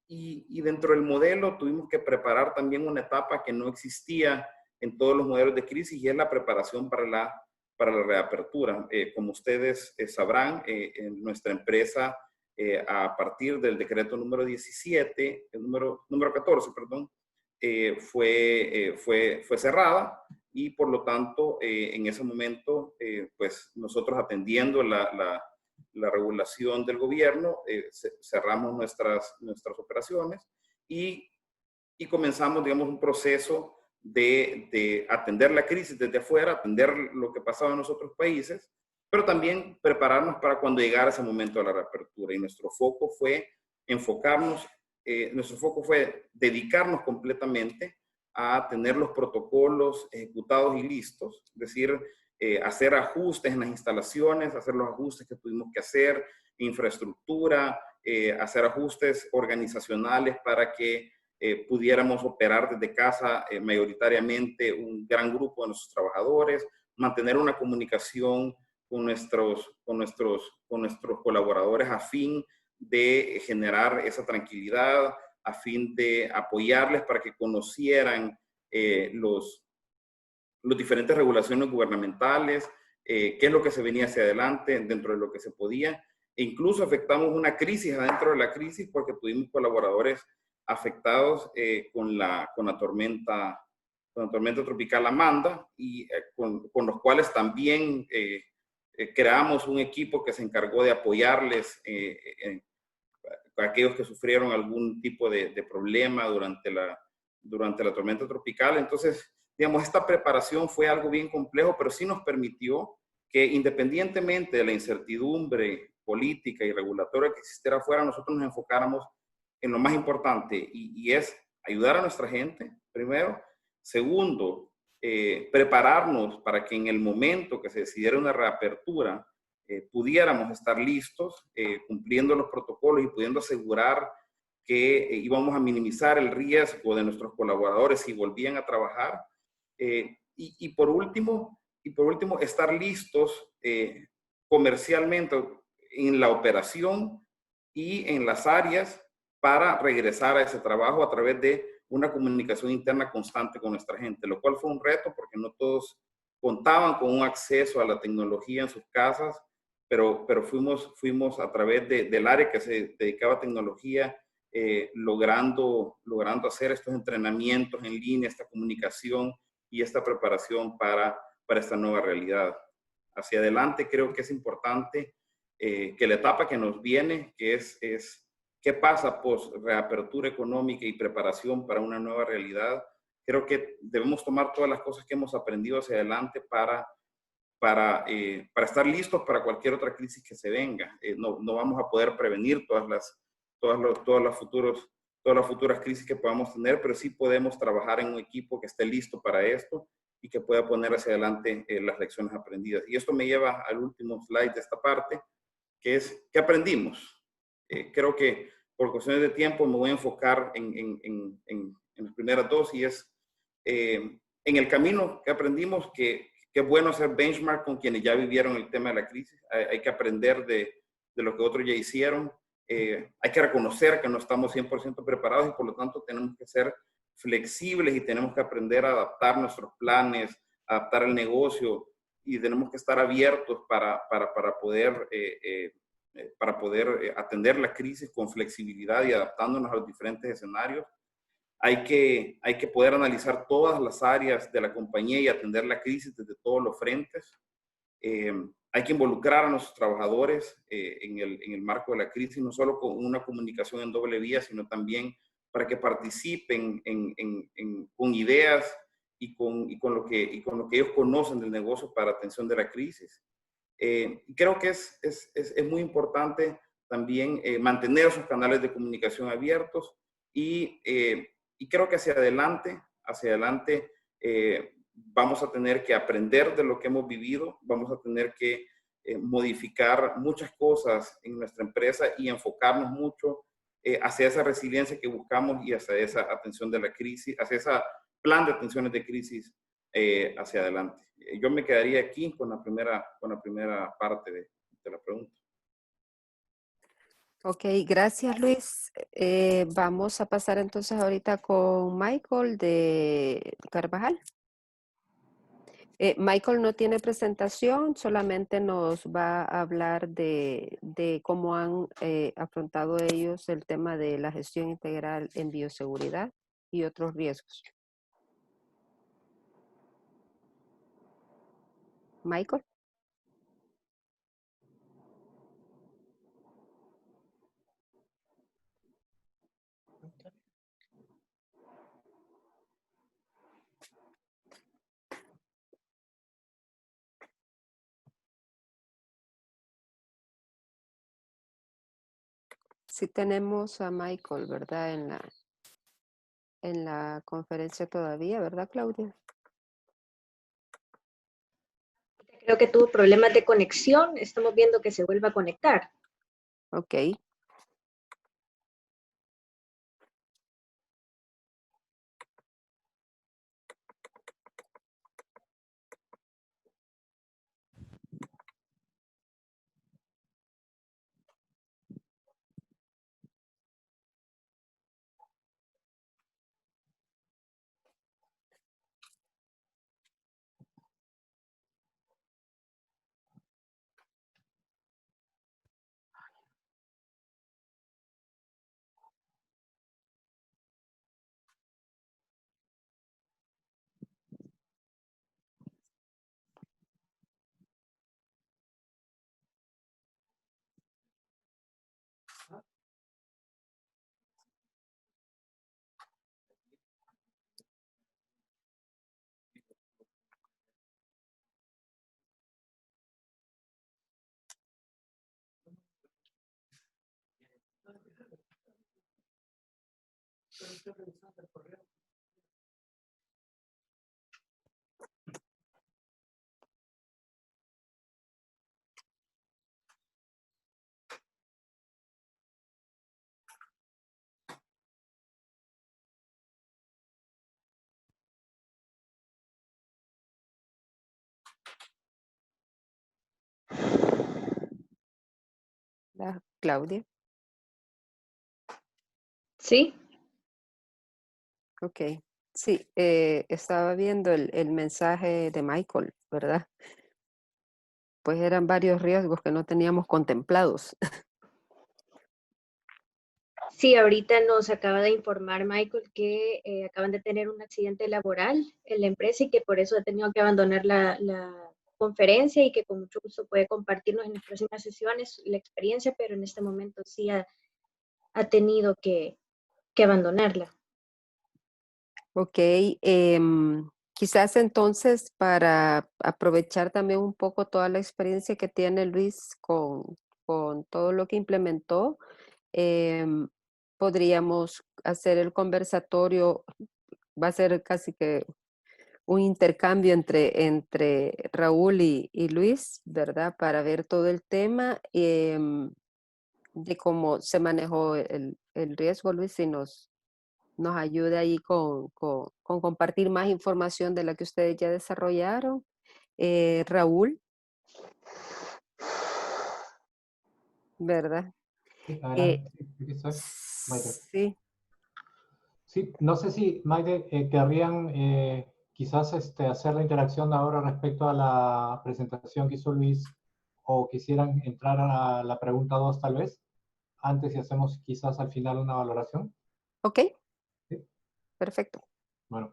Y dentro del modelo tuvimos que preparar también una etapa que no existía en todos los modelos de crisis, y es la preparación para la reapertura. Como ustedes sabrán, en nuestra empresa, a partir del decreto número 14, perdón, fue cerrada, y por lo tanto, en ese momento, pues nosotros atendiendo la regulación del gobierno, cerramos nuestras operaciones y comenzamos, digamos, un proceso de atender la crisis desde afuera, atender lo que pasaba en los otros países, pero también prepararnos para cuando llegara ese momento de la reapertura. Y nuestro foco fue dedicarnos completamente a tener los protocolos ejecutados y listos, es decir, hacer ajustes en las instalaciones, hacer los ajustes que tuvimos que hacer, infraestructura, hacer ajustes organizacionales para que pudiéramos operar desde casa mayoritariamente un gran grupo de nuestros trabajadores, mantener una comunicación con nuestros colaboradores a fin de generar esa tranquilidad, a fin de apoyarles para que conocieran los diferentes regulaciones gubernamentales, qué es lo que se venía hacia adelante dentro de lo que se podía. E incluso afectamos una crisis adentro de la crisis porque tuvimos colaboradores afectados con la tormenta tropical Amanda, y con los cuales también creamos un equipo que se encargó de apoyarles a aquellos que sufrieron algún tipo de problema durante la tormenta tropical. Entonces, digamos, esta preparación fue algo bien complejo, pero sí nos permitió que independientemente de la incertidumbre política y regulatoria que existiera afuera, nosotros nos enfocáramos en lo más importante y es ayudar a nuestra gente, primero. Segundo, prepararnos para que en el momento que se decidiera una reapertura, pudiéramos estar listos, cumpliendo los protocolos y pudiendo asegurar que íbamos a minimizar el riesgo de nuestros colaboradores si volvían a trabajar. Y por último, estar listos comercialmente en la operación y en las áreas para regresar a ese trabajo a través de una comunicación interna constante con nuestra gente, lo cual fue un reto porque no todos contaban con un acceso a la tecnología en sus casas, pero fuimos a través del área que se dedicaba a tecnología, logrando hacer estos entrenamientos en línea, esta comunicación y esta preparación para esta nueva realidad. Hacia adelante creo que es importante que la etapa que nos viene, que es qué pasa post reapertura económica y preparación para una nueva realidad, creo que debemos tomar todas las cosas que hemos aprendido hacia adelante para estar listos para cualquier otra crisis que se venga. No vamos a poder prevenir todas las futuras crisis que podamos tener, pero sí podemos trabajar en un equipo que esté listo para esto y que pueda poner hacia adelante las lecciones aprendidas. Y esto me lleva al último slide de esta parte, que es, ¿qué aprendimos? Creo que por cuestiones de tiempo me voy a enfocar en las primeras dos, y es en el camino que aprendimos que es bueno hacer benchmark con quienes ya vivieron el tema de la crisis. Hay que aprender de lo que otros ya hicieron. Hay que reconocer que no estamos 100% preparados y por lo tanto tenemos que ser flexibles y tenemos que aprender a adaptar nuestros planes, adaptar el negocio, y tenemos que estar abiertos para poder atender la crisis con flexibilidad y adaptándonos a los diferentes escenarios. Hay que poder analizar todas las áreas de la compañía y atender la crisis desde todos los frentes. Hay que involucrar a nuestros trabajadores en el marco de la crisis, no solo con una comunicación en doble vía, sino también para que participen con ideas y con lo que ellos conocen del negocio para atención de la crisis. Creo que es muy importante también mantener sus canales de comunicación abiertos y creo que hacia adelante vamos a tener que aprender de lo que hemos vivido, vamos a tener que modificar muchas cosas en nuestra empresa y enfocarnos mucho hacia esa resiliencia que buscamos y hacia esa atención de la crisis, hacia ese plan de atenciones de crisis hacia adelante. Yo me quedaría aquí con la primera parte de la pregunta. Ok, gracias Luis. Vamos a pasar entonces ahorita con Michael de Carvajal. Michael no tiene presentación, solamente nos va a hablar de cómo han afrontado ellos el tema de la gestión integral en bioseguridad y otros riesgos. Michael. Sí tenemos a Michael, ¿verdad? En la conferencia todavía, ¿verdad, Claudia? Creo que tuvo problemas de conexión. Estamos viendo que se vuelva a conectar. Ok. Claudia. Sí, Ok. Sí, estaba viendo el mensaje de Michael, ¿verdad? Pues eran varios riesgos que no teníamos contemplados. sí, ahorita nos acaba de informar Michael que acaban de tener un accidente laboral en la empresa y que por eso ha tenido que abandonar la conferencia y que con mucho gusto puede compartirnos en las próximas sesiones la experiencia, pero en este momento sí ha tenido que abandonarla. Ok, quizás entonces para aprovechar también un poco toda la experiencia que tiene Luis con todo lo que implementó, em, podríamos hacer el conversatorio, va a ser casi que un intercambio entre Raúl y Luis, ¿verdad? Para ver todo el tema de cómo se manejó el riesgo, Luis, y nos ayude ahí con compartir más información de la que ustedes ya desarrollaron. Raúl, ¿verdad? Sí, Eh, adelante. Sí, aquí estoy. Maite. sí, Sí, no sé si, Maite, querrían quizás hacer la interacción ahora respecto a la presentación que hizo Luis, o quisieran entrar a la pregunta 2 tal vez, antes y hacemos quizás al final una valoración. ok, Sí, perfecto. bueno.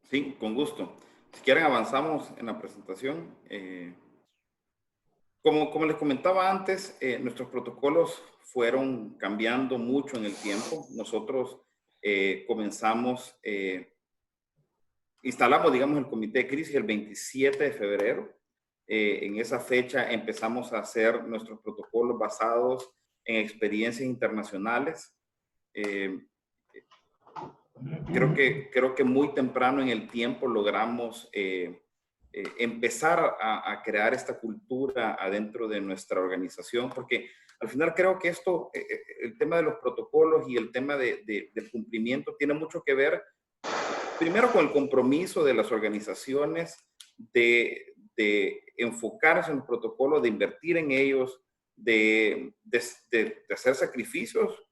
Sí, con gusto. Si quieren avanzamos en la presentación. Como les comentaba antes, nuestros protocolos fueron cambiando mucho en el tiempo. Nosotros instalamos, digamos, el comité de crisis el 27 de febrero. En esa fecha empezamos a hacer nuestros protocolos basados en experiencias internacionales. Creo que muy temprano en el tiempo logramos empezar a crear esta cultura adentro de nuestra organización, porque al final creo que el tema de los protocolos y el tema del cumplimiento tiene mucho que ver, primero, con el compromiso de las organizaciones de enfocarse en los protocolos, de invertir en ellos, de hacer sacrificios,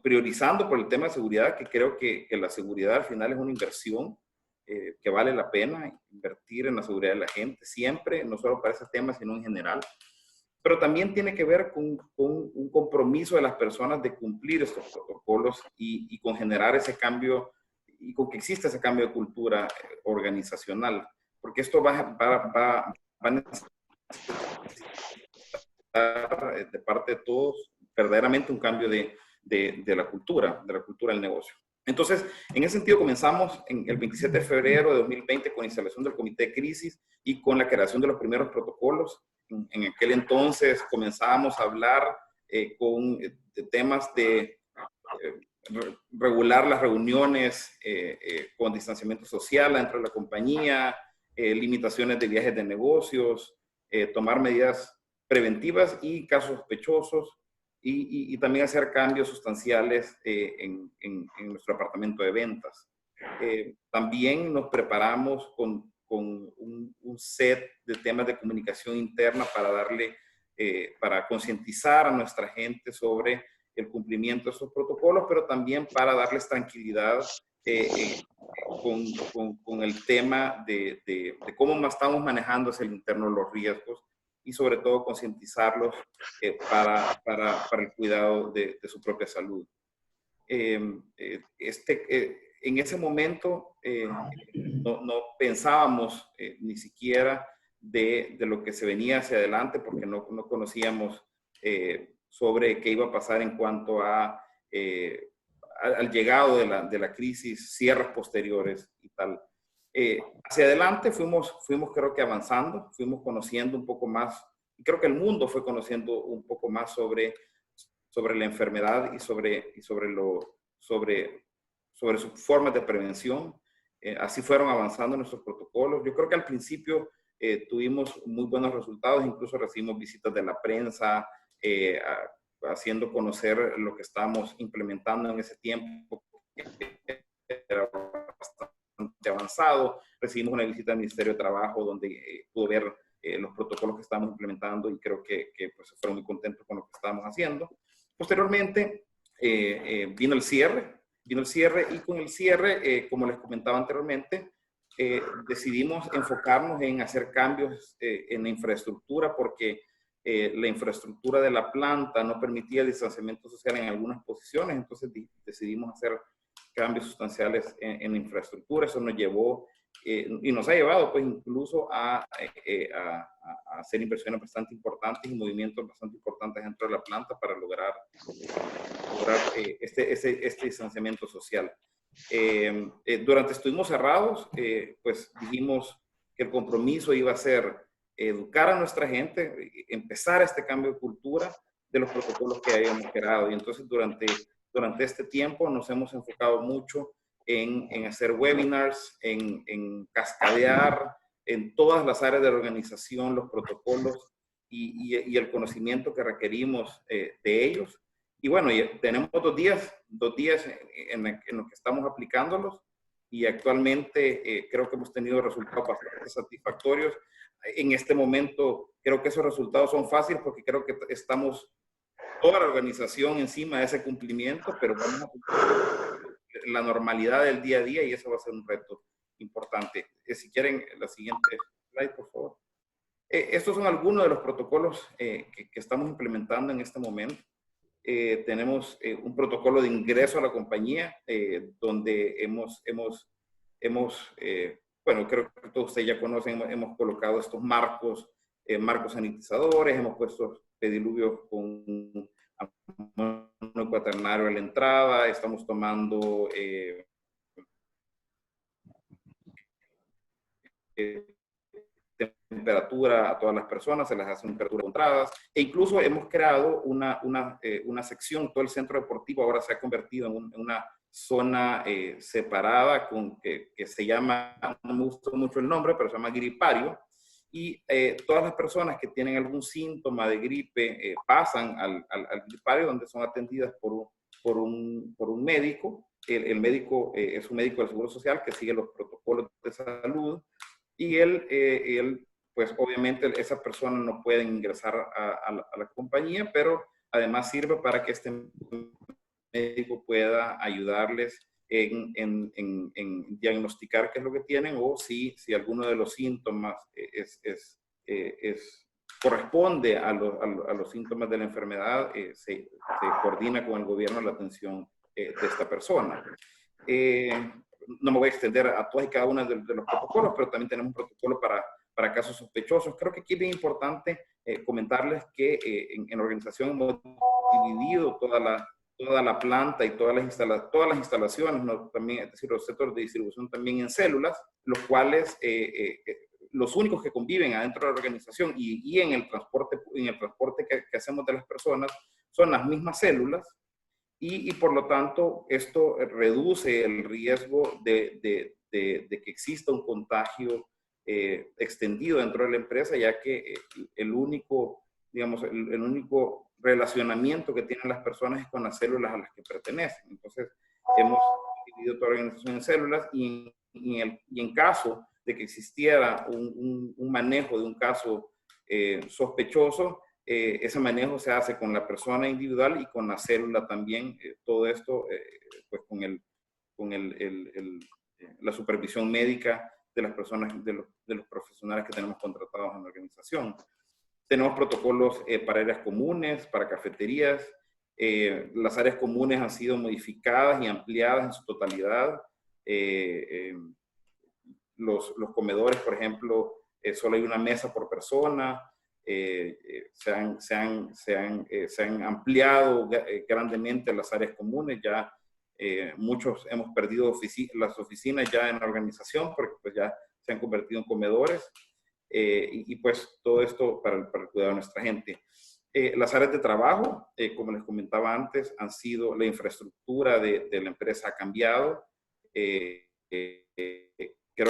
priorizando por el tema de seguridad, que creo que la seguridad al final es una inversión que vale la pena invertir en la seguridad de la gente, siempre, no solo para ese tema, sino en general. Pero también tiene que ver con un compromiso de las personas de cumplir estos protocolos y con generar ese cambio y con que exista ese cambio de cultura organizacional, porque esto va a necesitar de parte de todos verdaderamente un cambio de la cultura del negocio. Entonces, en ese sentido comenzamos en el 27 de febrero de 2020 con la instalación del comité de crisis y con la creación de los primeros protocolos. En aquel entonces comenzábamos a hablar de temas de regular las reuniones con distanciamiento social dentro de la compañía, limitaciones de viajes de negocios, tomar medidas preventivas y casos sospechosos, y también hacer cambios sustanciales en nuestro departamento de ventas. También nos preparamos con un set de temas de comunicación interna para concientizar a nuestra gente sobre el cumplimiento de esos protocolos, pero también para darles tranquilidad con el tema de cómo estamos manejando hacia el interno los riesgos y sobre todo concientizarlos para el cuidado de su propia salud. En ese momento no pensábamos ni siquiera de lo que se venía hacia adelante, porque no conocíamos sobre qué iba a pasar en cuanto al llegado de la crisis, cierres posteriores y tal. Hacia adelante fuimos creo que avanzando, fuimos conociendo un poco más, y creo que el mundo fue conociendo un poco más sobre la enfermedad y sobre sobre sus formas de prevención. Así fueron avanzando nuestros protocolos. Yo creo que al principio tuvimos muy buenos resultados, incluso recibimos visitas de la prensa, haciendo conocer lo que estábamos implementando en ese tiempo, que era bastante avanzado. Recibimos una visita al Ministerio de Trabajo donde pudo ver los protocolos que estábamos implementando y creo que pues, fueron muy contentos con lo que estábamos haciendo. Posteriormente vino el cierre y con el cierre, como les comentaba anteriormente, decidimos enfocarnos en hacer cambios en la infraestructura porque la infraestructura de la planta no permitía el distanciamiento social en algunas posiciones, entonces decidimos hacer cambios sustanciales en la infraestructura. Eso nos llevó y nos ha llevado pues incluso a hacer inversiones bastante importantes y movimientos bastante importantes dentro de la planta para lograr este distanciamiento social. Durante estuvimos cerrados, pues dijimos que el compromiso iba a ser educar a nuestra gente, empezar este cambio de cultura de los protocolos que habíamos creado. Y entonces durante este tiempo nos hemos enfocado mucho en hacer webinars, en cascadear en todas las áreas de la organización los protocolos y el conocimiento que requerimos de ellos. Y bueno, tenemos dos días en los que estamos aplicándolos y actualmente creo que hemos tenido resultados bastante satisfactorios. En este momento creo que esos resultados son fáciles porque creo que estamos toda la organización encima de ese cumplimiento, pero vamos a cumplir la normalidad del día a día y eso va a ser un reto importante. Si quieren, la siguiente slide, por favor. Estos son algunos de los protocolos que estamos implementando en este momento. Tenemos un protocolo de ingreso a la compañía donde bueno, creo que todos ustedes ya conocen, hemos colocado estos marcos sanitizadores, hemos puesto pediluvios con amonio cuaternario a la entrada, estamos tomando temperatura a todas las personas, se les hace temperatura controladas, e incluso hemos creado una sección, todo el centro deportivo ahora se ha convertido en una zona separada que se llama, no me gustó mucho el nombre, pero se llama gripario, y todas las personas que tienen algún síntoma de gripe pasan al gripario donde son atendidas por un médico. El médico es un médico del Seguro Social que sigue los protocolos de salud y él pues obviamente esa persona no puede ingresar a la compañía, pero además sirve para que este médico pueda ayudarles en diagnosticar qué es lo que tienen o si alguno de los síntomas corresponde a los síntomas de la enfermedad, se coordina con el gobierno la atención de esta persona. No me voy a extender a todas y cada una de los protocolos, pero también tenemos un protocolo para casos sospechosos. Creo que aquí es bien importante comentarles que en la organización hemos dividido toda la planta y todas las instalaciones, ¿no? También, es decir, los centros de distribución también en células, los cuales los únicos que conviven adentro de la organización y en el transporte que hacemos de las personas son las mismas células y por lo tanto esto reduce el riesgo de que exista un contagio extendido dentro de la empresa, ya que el único relacionamiento que tienen las personas es con las células a las que pertenecen. Entonces, hemos dividido toda la organización en células y en caso de que existiera un manejo de un caso sospechoso, ese manejo se hace con la persona individual y con la célula también. Todo esto, pues con la supervisión médica de las personas, de los profesionales que tenemos contratados en la organización. Tenemos protocolos para áreas comunes, para cafeterías. Las áreas comunes han sido modificadas y ampliadas en su totalidad. Los comedores, por ejemplo, solo hay una mesa por persona. Se han ampliado grandemente las áreas comunes. Ya muchos hemos perdido las oficinas ya en la organización porque pues ya se han convertido en comedores. Y pues todo esto para el cuidado de nuestra gente. Las áreas de trabajo, como les comentaba antes, han sido, la infraestructura de la empresa ha cambiado. Creo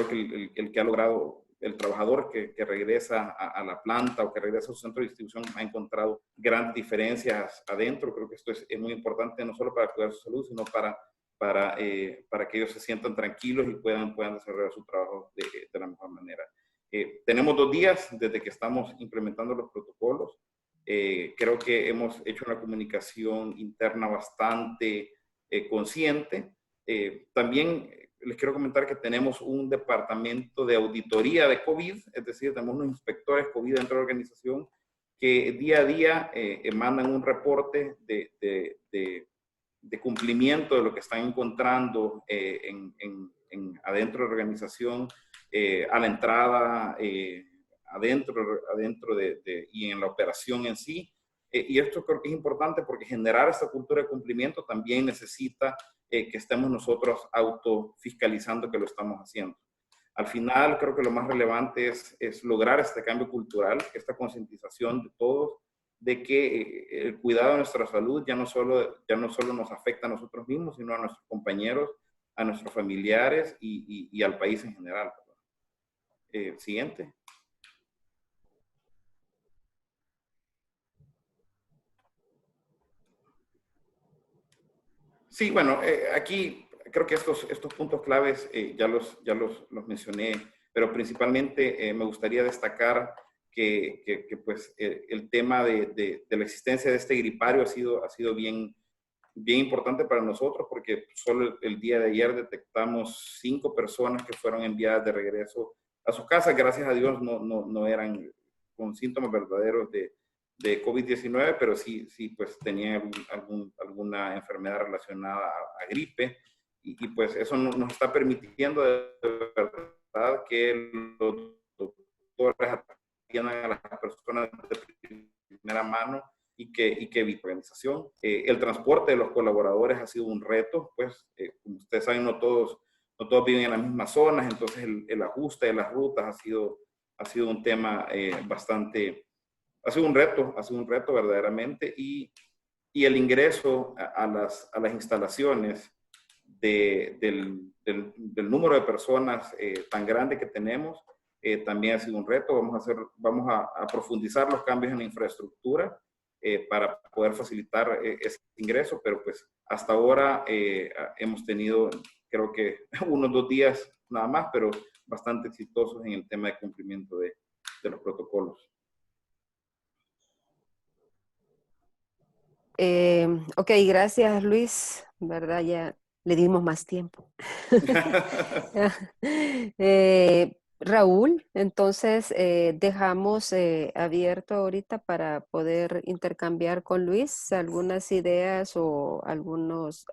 que el que ha logrado, el trabajador que regresa a la planta o que regresa a su centro de distribución ha encontrado grandes diferencias adentro. Creo que esto es muy importante no solo para cuidar su salud, sino para que ellos se sientan tranquilos y puedan desarrollar su trabajo de la mejor manera. Tenemos 2 días desde que estamos implementando los protocolos. Creo que hemos hecho una comunicación interna bastante consciente. También les quiero comentar que tenemos un departamento de auditoría de COVID, es decir, tenemos unos inspectores COVID dentro de la organización que día a día mandan un reporte de cumplimiento de lo que están encontrando adentro de la organización, a la entrada, adentro y en la operación en sí. Y esto creo que es importante porque generar esta cultura de cumplimiento también necesita que estemos nosotros autofiscalizando que lo estamos haciendo. Al final, creo que lo más relevante es lograr este cambio cultural, esta concientización de todos, de que el cuidado de nuestra salud ya no solo nos afecta a nosotros mismos, sino a nuestros compañeros, a nuestros familiares y al país en general. Siguiente. Sí, bueno, aquí creo que estos puntos claves ya los mencioné, pero principalmente me gustaría destacar que pues, el tema de la existencia de este gripario ha sido bien importante para nosotros, porque solo el día de ayer detectamos 5 personas que fueron enviadas de regreso a sus casas. Gracias a Dios no eran con síntomas verdaderos de COVID-19, pero sí pues tenían alguna enfermedad relacionada a gripe, y pues eso nos está permitiendo de verdad que los doctores atiendan a las personas de primera mano y que evite organización. El transporte de los colaboradores ha sido un reto, pues como ustedes saben, no todos viven en las mismas zonas, entonces el ajuste de las rutas ha sido un tema ha sido un reto verdaderamente, y el ingreso a las instalaciones del número de personas tan grande que tenemos también ha sido un reto. Vamos a profundizar los cambios en la infraestructura para poder facilitar ese ingreso, pero pues hasta ahora hemos tenido, creo que 1 o 2 días nada más, pero bastante exitosos en el tema de cumplimiento de los protocolos. Ok, gracias Luis, ¿verdad? Ya le dimos más tiempo. Raúl, entonces dejamos abierto ahorita para poder intercambiar con Luis algunas ideas o algunos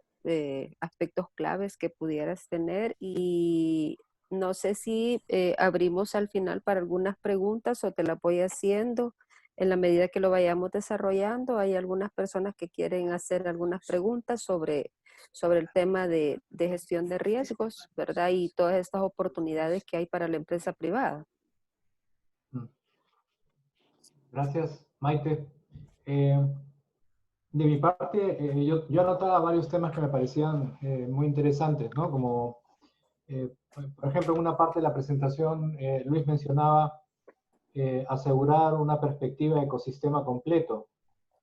aspectos claves que pudieras tener, y no sé si abrimos al final para algunas preguntas o te las voy haciendo. En la medida que lo vayamos desarrollando, hay algunas personas que quieren hacer algunas preguntas sobre el tema de gestión de riesgos, ¿verdad? Y todas estas oportunidades que hay para la empresa privada. Gracias, Maite. De mi parte, yo anotaba varios temas que me parecían muy interesantes, ¿no? Como, por ejemplo, en una parte de la presentación, Luis mencionaba asegurar una perspectiva de ecosistema completo,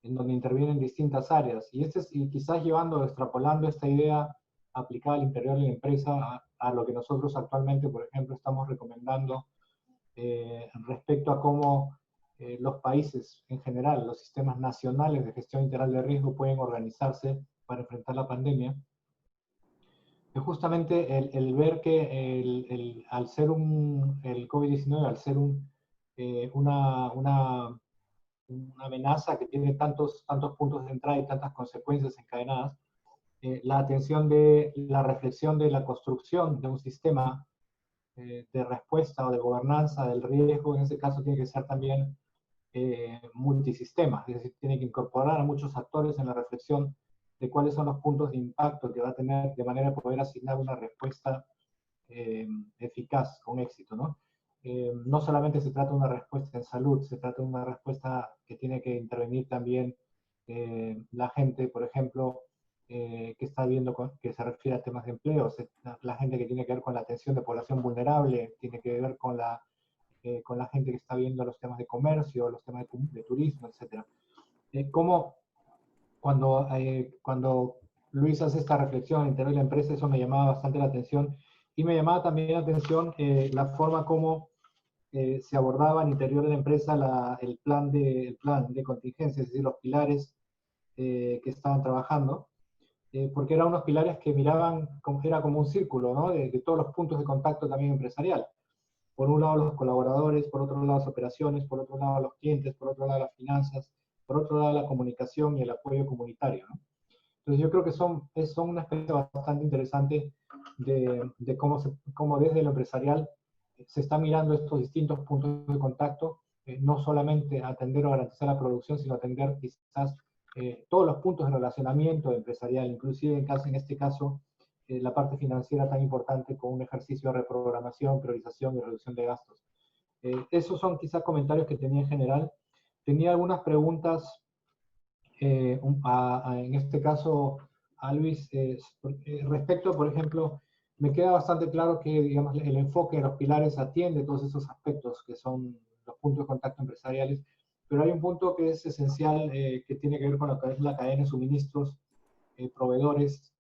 en donde intervienen distintas áreas. Y quizás extrapolando esta idea aplicada al interior de la empresa a lo que nosotros actualmente, por ejemplo, estamos recomendando respecto a cómo los países en general, los sistemas nacionales de gestión integral de riesgo pueden organizarse para enfrentar la pandemia. Es justamente el ver que al ser el COVID-19, al ser una amenaza que tiene tantos puntos de entrada y tantas consecuencias encadenadas, la atención de la reflexión de la construcción de un sistema de respuesta o de gobernanza del riesgo, en ese caso tiene que ser también multisistema, es decir, tiene que incorporar a muchos actores en la reflexión de cuáles son los puntos de impacto que va a tener, de manera de poder asignar una respuesta eficaz, con éxito, ¿no? no solamente se trata de una respuesta en salud, se trata de una respuesta que tiene que intervenir también la gente, por ejemplo, que está viendo, que se refiere a temas de empleo, la gente que tiene que ver con la atención de población vulnerable, tiene que ver con la gente que está viendo los temas de comercio, los temas de turismo, etc. Cómo cuando Luis hace esta reflexión al interior de la empresa, eso me llamaba bastante la atención, y me llamaba también la atención la forma como se abordaba al interior de la empresa el plan de contingencia, es decir, los pilares que estaban trabajando, porque eran unos pilares que miraban, era como un círculo, ¿no? De todos los puntos de contacto también empresarial. Por un lado los colaboradores, por otro lado las operaciones, por otro lado los clientes, por otro lado las finanzas, por otro lado la comunicación y el apoyo comunitario, ¿no? Entonces yo creo que son una experiencia bastante interesante de cómo desde lo empresarial se está mirando estos distintos puntos de contacto, no solamente atender o garantizar la producción, sino atender quizás todos los puntos de relacionamiento empresarial, inclusive en este caso la parte financiera tan importante con un ejercicio de reprogramación, priorización y reducción de gastos. Esos son quizás comentarios que tenía en general. Tenía algunas preguntas, en este caso a Luis, respecto, por ejemplo, me queda bastante claro que, digamos, el enfoque de los pilares atiende todos esos aspectos que son los puntos de contacto empresariales, pero hay un punto que es esencial, que tiene que ver con lo que es la cadena de suministros, proveedores,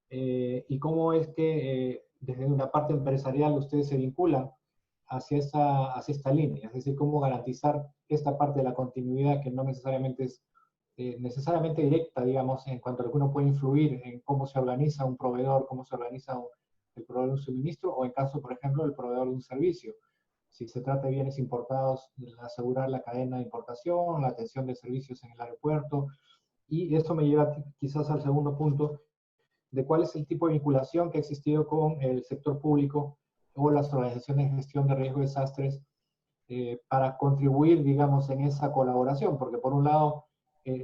y cómo es que desde una parte empresarial ustedes se vinculan hacia esta línea, es decir, cómo garantizar esta parte de la continuidad que no necesariamente es necesariamente directa, digamos, en cuanto a lo que uno puede influir en cómo se organiza un proveedor, cómo se organiza el proveedor de un suministro, o en caso, por ejemplo, del proveedor de un servicio. Si se trata de bienes importados, asegurar la cadena de importación, la atención de servicios en el aeropuerto, y esto me lleva quizás al segundo punto, de cuál es el tipo de vinculación que ha existido con el sector público o las organizaciones de gestión de riesgo de desastres para contribuir, digamos, en esa colaboración, porque por un lado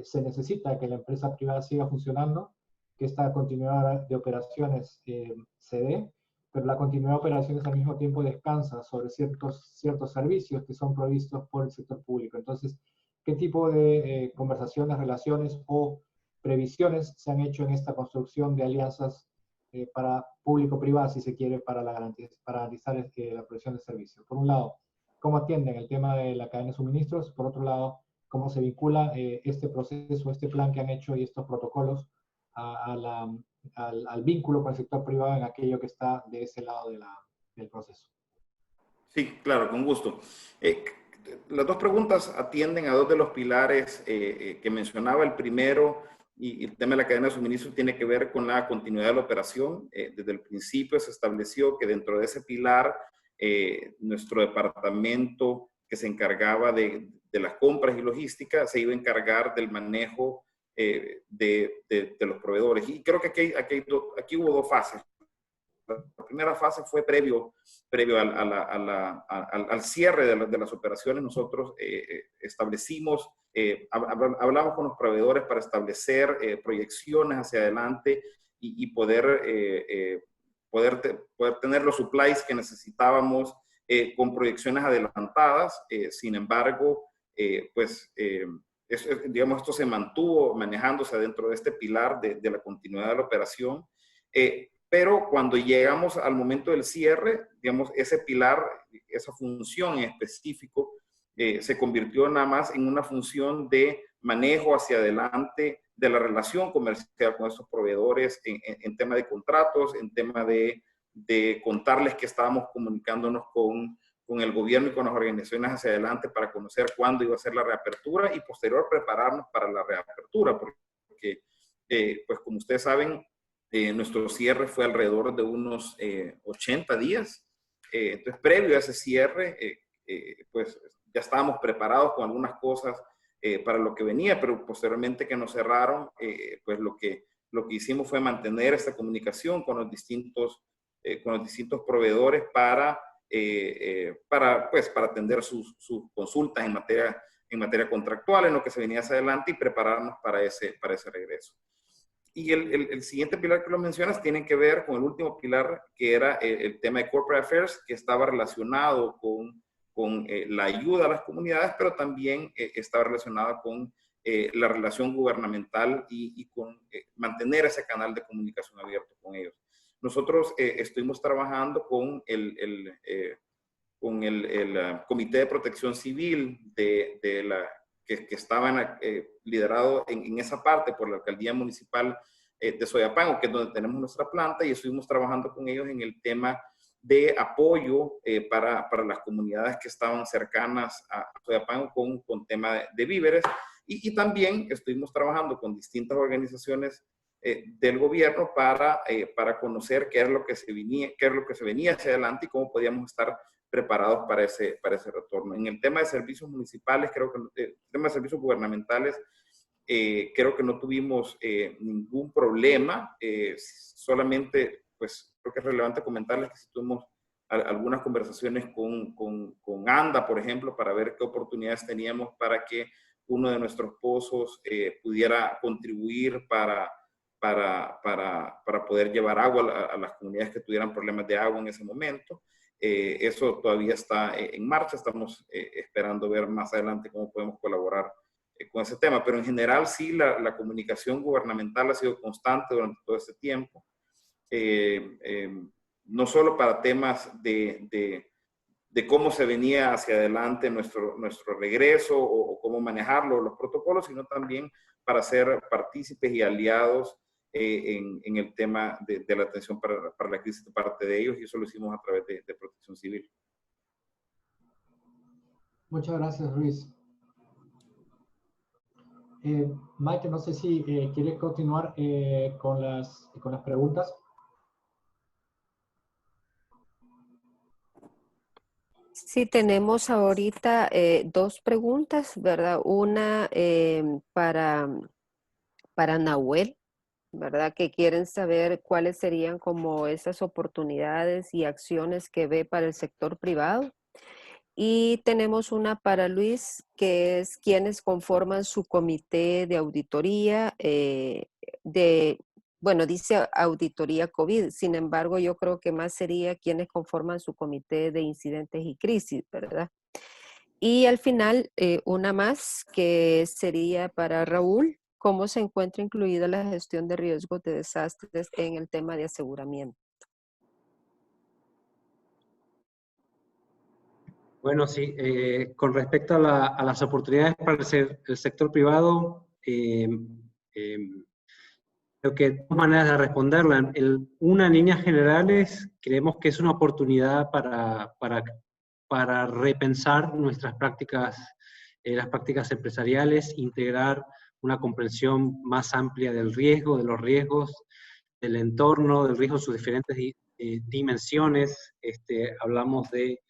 se necesita que la empresa privada siga funcionando, que esta continuidad de operaciones se dé, pero la continuidad de operaciones al mismo tiempo descansa sobre ciertos servicios que son provistos por el sector público. Entonces, ¿qué tipo de conversaciones, relaciones o previsiones se han hecho en esta construcción de alianzas para público-privada, si se quiere, para garantizar la provisión de servicios? Por un lado, ¿cómo atienden el tema de la cadena de suministros? Por otro lado, ¿cómo se vincula este proceso, este plan que han hecho y estos protocolos al vínculo con el sector privado en aquello que está de ese lado del proceso? Sí, claro, con gusto. Las dos preguntas atienden a dos de los pilares que mencionaba. El primero, y el tema de la cadena de suministro, tiene que ver con la continuidad de la operación. Desde el principio se estableció que dentro de ese pilar, nuestro departamento que se encargaba de las compras y logística se iba a encargar del manejo de los proveedores. Y creo que aquí hubo dos fases. La primera fase fue previo al cierre de las operaciones. Nosotros establecimos, hablamos con los proveedores para establecer proyecciones hacia adelante y poder tener los supplies que necesitábamos con proyecciones adelantadas. Sin embargo, digamos, esto se mantuvo manejándose dentro de este pilar de la continuidad de la operación. Pero cuando llegamos al momento del cierre, digamos, ese pilar, esa función en específico, se convirtió nada más en una función de manejo hacia adelante de la relación comercial con esos proveedores en tema de contratos, en tema de contarles que estábamos comunicándonos con el gobierno y con las organizaciones hacia adelante para conocer cuándo iba a ser la reapertura y posterior prepararnos para la reapertura, porque, pues como ustedes saben, nuestro cierre fue alrededor de unos 80 días. Entonces, previo a ese cierre, pues ya estábamos preparados con algunas cosas para lo que venía, pero posteriormente que nos cerraron, pues lo que hicimos fue mantener esta comunicación con los distintos proveedores para atender sus consultas en materia contractual, en lo que se venía hacia adelante y prepararnos para ese regreso. Y el siguiente pilar que lo mencionas tiene que ver con el último pilar, que era el tema de Corporate Affairs, que estaba relacionado con la ayuda a las comunidades, pero también estaba relacionado con la relación gubernamental y con mantener ese canal de comunicación abierto con ellos. Nosotros estuvimos trabajando con el Comité de Protección Civil que estaba liderado en esa parte por la Alcaldía Municipal de Soyapango, que es donde tenemos nuestra planta, y estuvimos trabajando con ellos en el tema de apoyo para las comunidades que estaban cercanas a Soyapango con tema de víveres, y también estuvimos trabajando con distintas organizaciones del gobierno para conocer qué es lo que se venía hacia adelante y cómo podíamos estar preparados para ese retorno. En el tema de servicios municipales, creo que el tema de servicios gubernamentales, creo que no tuvimos ningún problema, solamente, pues, creo que es relevante comentarles que si tuvimos algunas conversaciones con ANDA, por ejemplo, para ver qué oportunidades teníamos para que uno de nuestros pozos pudiera contribuir para poder llevar agua a las comunidades que tuvieran problemas de agua en ese momento. Eso todavía está en marcha, estamos esperando ver más adelante cómo podemos colaborar con ese tema, pero en general sí, la comunicación gubernamental ha sido constante durante todo este tiempo, no solo para temas de cómo se venía hacia adelante nuestro regreso o cómo manejarlo, los protocolos, sino también para ser partícipes y aliados en el tema de la atención para la crisis de parte de ellos, y eso lo hicimos a través de Protección Civil. Muchas gracias, Luis. Maite, no sé si quieres continuar con las preguntas. Sí, tenemos ahorita dos preguntas, ¿verdad? Una para Nahuel, ¿verdad? Que quieren saber cuáles serían como esas oportunidades y acciones que ve para el sector privado. Y tenemos una para Luis, que es quienes conforman su comité de auditoría bueno, dice auditoría COVID, sin embargo, yo creo que más sería quienes conforman su comité de incidentes y crisis, ¿verdad? Y al final, una más que sería para Raúl, cómo se encuentra incluida la gestión de riesgos de desastres en el tema de aseguramiento. Bueno, sí, con respecto a las oportunidades para el sector privado, creo que hay dos maneras de responderla. Una, en líneas generales, creemos que es una oportunidad para repensar nuestras prácticas, las prácticas empresariales, integrar una comprensión más amplia del riesgo, de los riesgos, del entorno, del riesgo en sus diferentes dimensiones. Hablamos de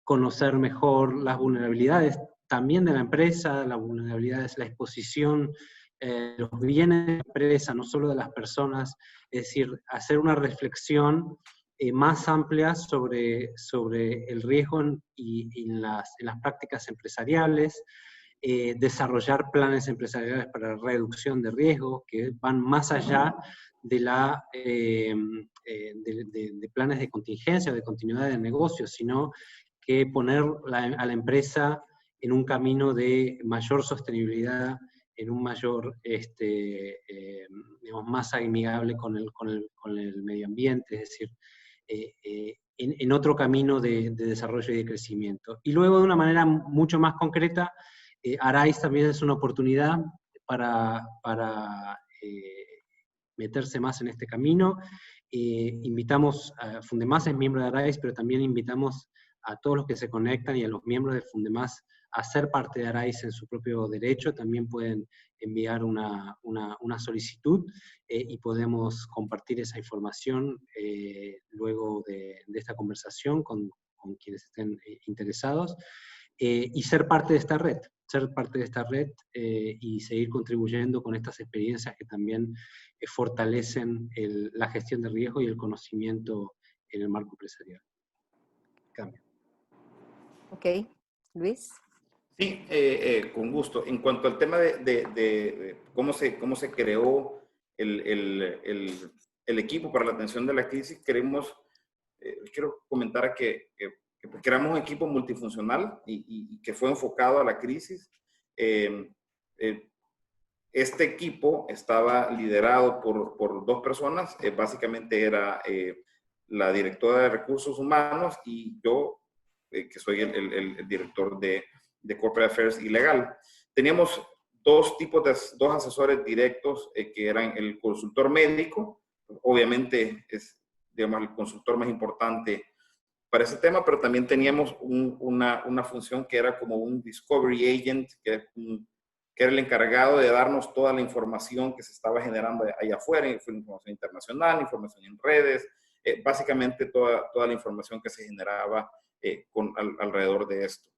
conocer mejor las vulnerabilidades también de la empresa, las vulnerabilidades, la exposición, los bienes de la empresa, no solo de las personas, es decir, hacer una reflexión más amplia sobre el riesgo y en las prácticas empresariales, desarrollar planes empresariales para reducción de riesgo que van más allá de planes de contingencia o de continuidad de negocios, sino que poner a la empresa en un camino de mayor sostenibilidad, en un mayor, digamos, más amigable con el medio ambiente, es decir, en otro camino de desarrollo y de crecimiento. Y luego, de una manera mucho más concreta, Arise también es una oportunidad para meterse más en este camino. Invitamos a Fundemás, es miembro de Arise, pero también invitamos a todos los que se conectan y a los miembros de Fundemás a ser parte de Arise en su propio derecho. También pueden enviar una solicitud y podemos compartir esa información luego de esta conversación con quienes estén interesados, y ser parte de esta red. Y seguir contribuyendo con estas experiencias que también fortalecen la gestión de riesgo y el conocimiento en el marco empresarial. Cambio. Ok, Luis. Sí, con gusto. En cuanto al tema de cómo se creó el equipo para la atención de la crisis, quiero comentar que pues, creamos un equipo multifuncional y que fue enfocado a la crisis. Eh, eh, este equipo estaba liderado por dos personas, básicamente era la directora de recursos humanos y yo, que soy el director de Corporate Affairs y Legal. Teníamos dos asesores directos que eran el consultor médico, obviamente es, digamos, el consultor más importante para ese tema, pero también teníamos una función que era como un discovery agent, que era el encargado de darnos toda la información que se estaba generando allá afuera, información internacional, información en redes, básicamente toda la información que se generaba alrededor de esto.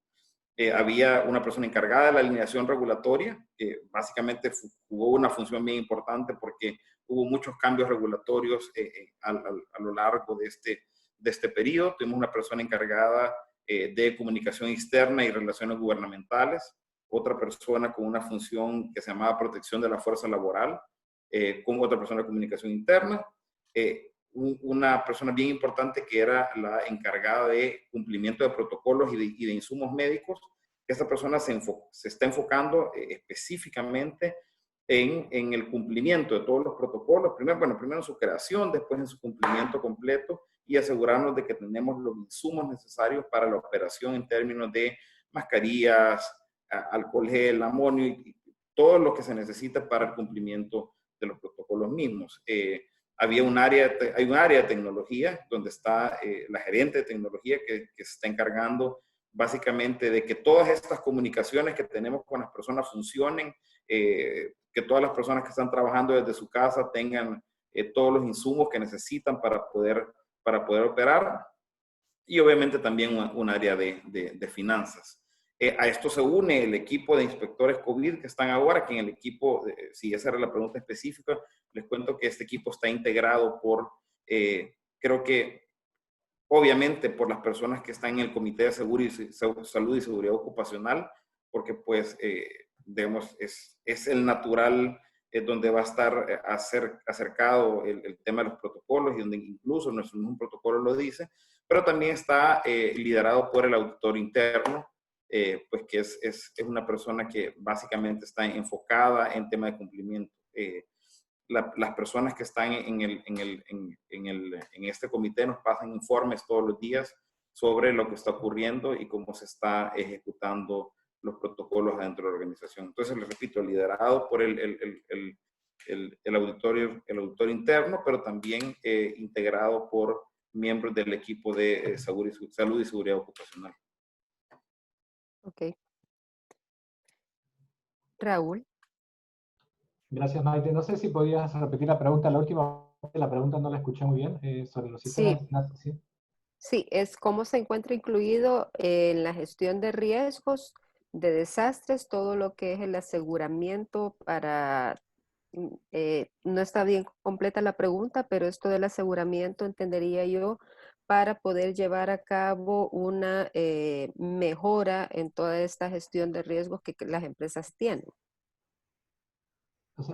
Había una persona encargada de la alineación regulatoria, que básicamente jugó una función bien importante porque hubo muchos cambios regulatorios a lo largo de este periodo. Tuvimos una persona encargada de comunicación externa y relaciones gubernamentales, otra persona con una función que se llamaba protección de la fuerza laboral, con otra persona de comunicación interna, una persona bien importante que era la encargada de cumplimiento de protocolos y de insumos médicos. Esta persona se está enfocando específicamente en el cumplimiento de todos los protocolos, primero en su creación, después en su cumplimiento completo y asegurarnos de que tenemos los insumos necesarios para la operación en términos de mascarillas, alcohol gel, amonio y todo lo que se necesita para el cumplimiento de los protocolos mismos. Hay un área de tecnología donde está la gerente de tecnología que se está encargando básicamente de que todas estas comunicaciones que tenemos con las personas funcionen, que todas las personas que están trabajando desde su casa tengan todos los insumos que necesitan para poder operar, y obviamente también un área de finanzas. A esto se une el equipo de inspectores COVID que están ahora, que en el equipo, si esa era la pregunta específica, les cuento que este equipo está integrado por, creo que obviamente por las personas que están en el Comité de Salud y Seguridad Ocupacional, porque pues, digamos, es el natural donde va a estar acercado el tema de los protocolos y donde incluso nuestro mismo protocolo lo dice, pero también está liderado por el auditor interno, pues que es una persona que básicamente está enfocada en tema de cumplimiento. Las personas que están en este comité nos pasan informes todos los días sobre lo que está ocurriendo y cómo se está ejecutando los protocolos dentro de la organización. Entonces, les repito, liderado por el auditor interno, pero también integrado por miembros del equipo de salud y seguridad ocupacional. Ok. Raúl. Gracias, Maite. No sé si podías repetir la pregunta. La última parte de la pregunta no la escuché muy bien. Sobre los sistemas. Sí. Sí, es cómo se encuentra incluido en la gestión de riesgos, de desastres, todo lo que es el aseguramiento para, no está bien completa la pregunta, pero esto del aseguramiento entendería yo para poder llevar a cabo una mejora en toda esta gestión de riesgos que las empresas tienen.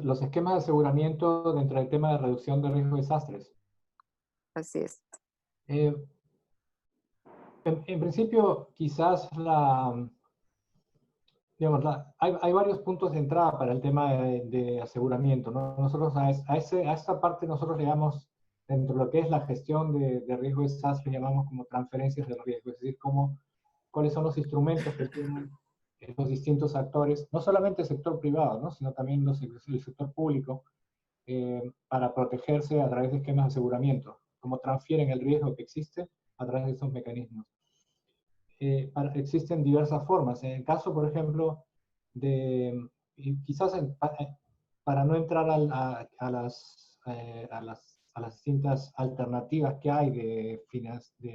Los esquemas de aseguramiento dentro del tema de reducción de riesgo de desastres. Así es. En principio, quizás hay varios puntos de entrada para el tema de aseguramiento, ¿no? Nosotros a esta parte nosotros le llamamos, dentro de lo que es la gestión de riesgo de desastre, llamamos como transferencias de riesgo, es decir, cuáles son los instrumentos que tienen los distintos actores, no solamente el sector privado, ¿no? Sino también el sector público, para protegerse a través de esquemas de aseguramiento, cómo transfieren el riesgo que existe a través de esos mecanismos. Existen diversas formas. En el caso, por ejemplo, quizás para no entrar a las distintas alternativas que hay de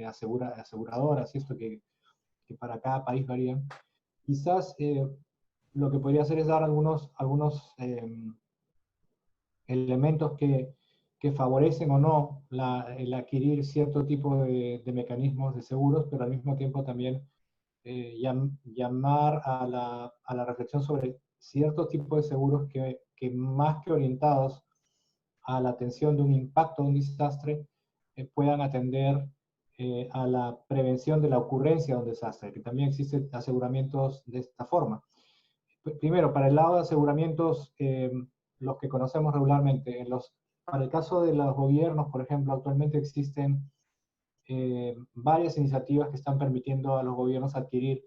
aseguradoras y esto que para cada país varían, quizás lo que podría hacer es dar algunos elementos que favorecen o no el adquirir cierto tipo de mecanismos de seguros, pero al mismo tiempo también llamar a la reflexión sobre cierto tipo de seguros que más que orientados a la atención de un impacto de un desastre, puedan atender a la prevención de la ocurrencia de un desastre, que también existen aseguramientos de esta forma. Primero, para el lado de aseguramientos, los que conocemos regularmente, para el caso de los gobiernos, por ejemplo, actualmente existen varias iniciativas que están permitiendo a los gobiernos adquirir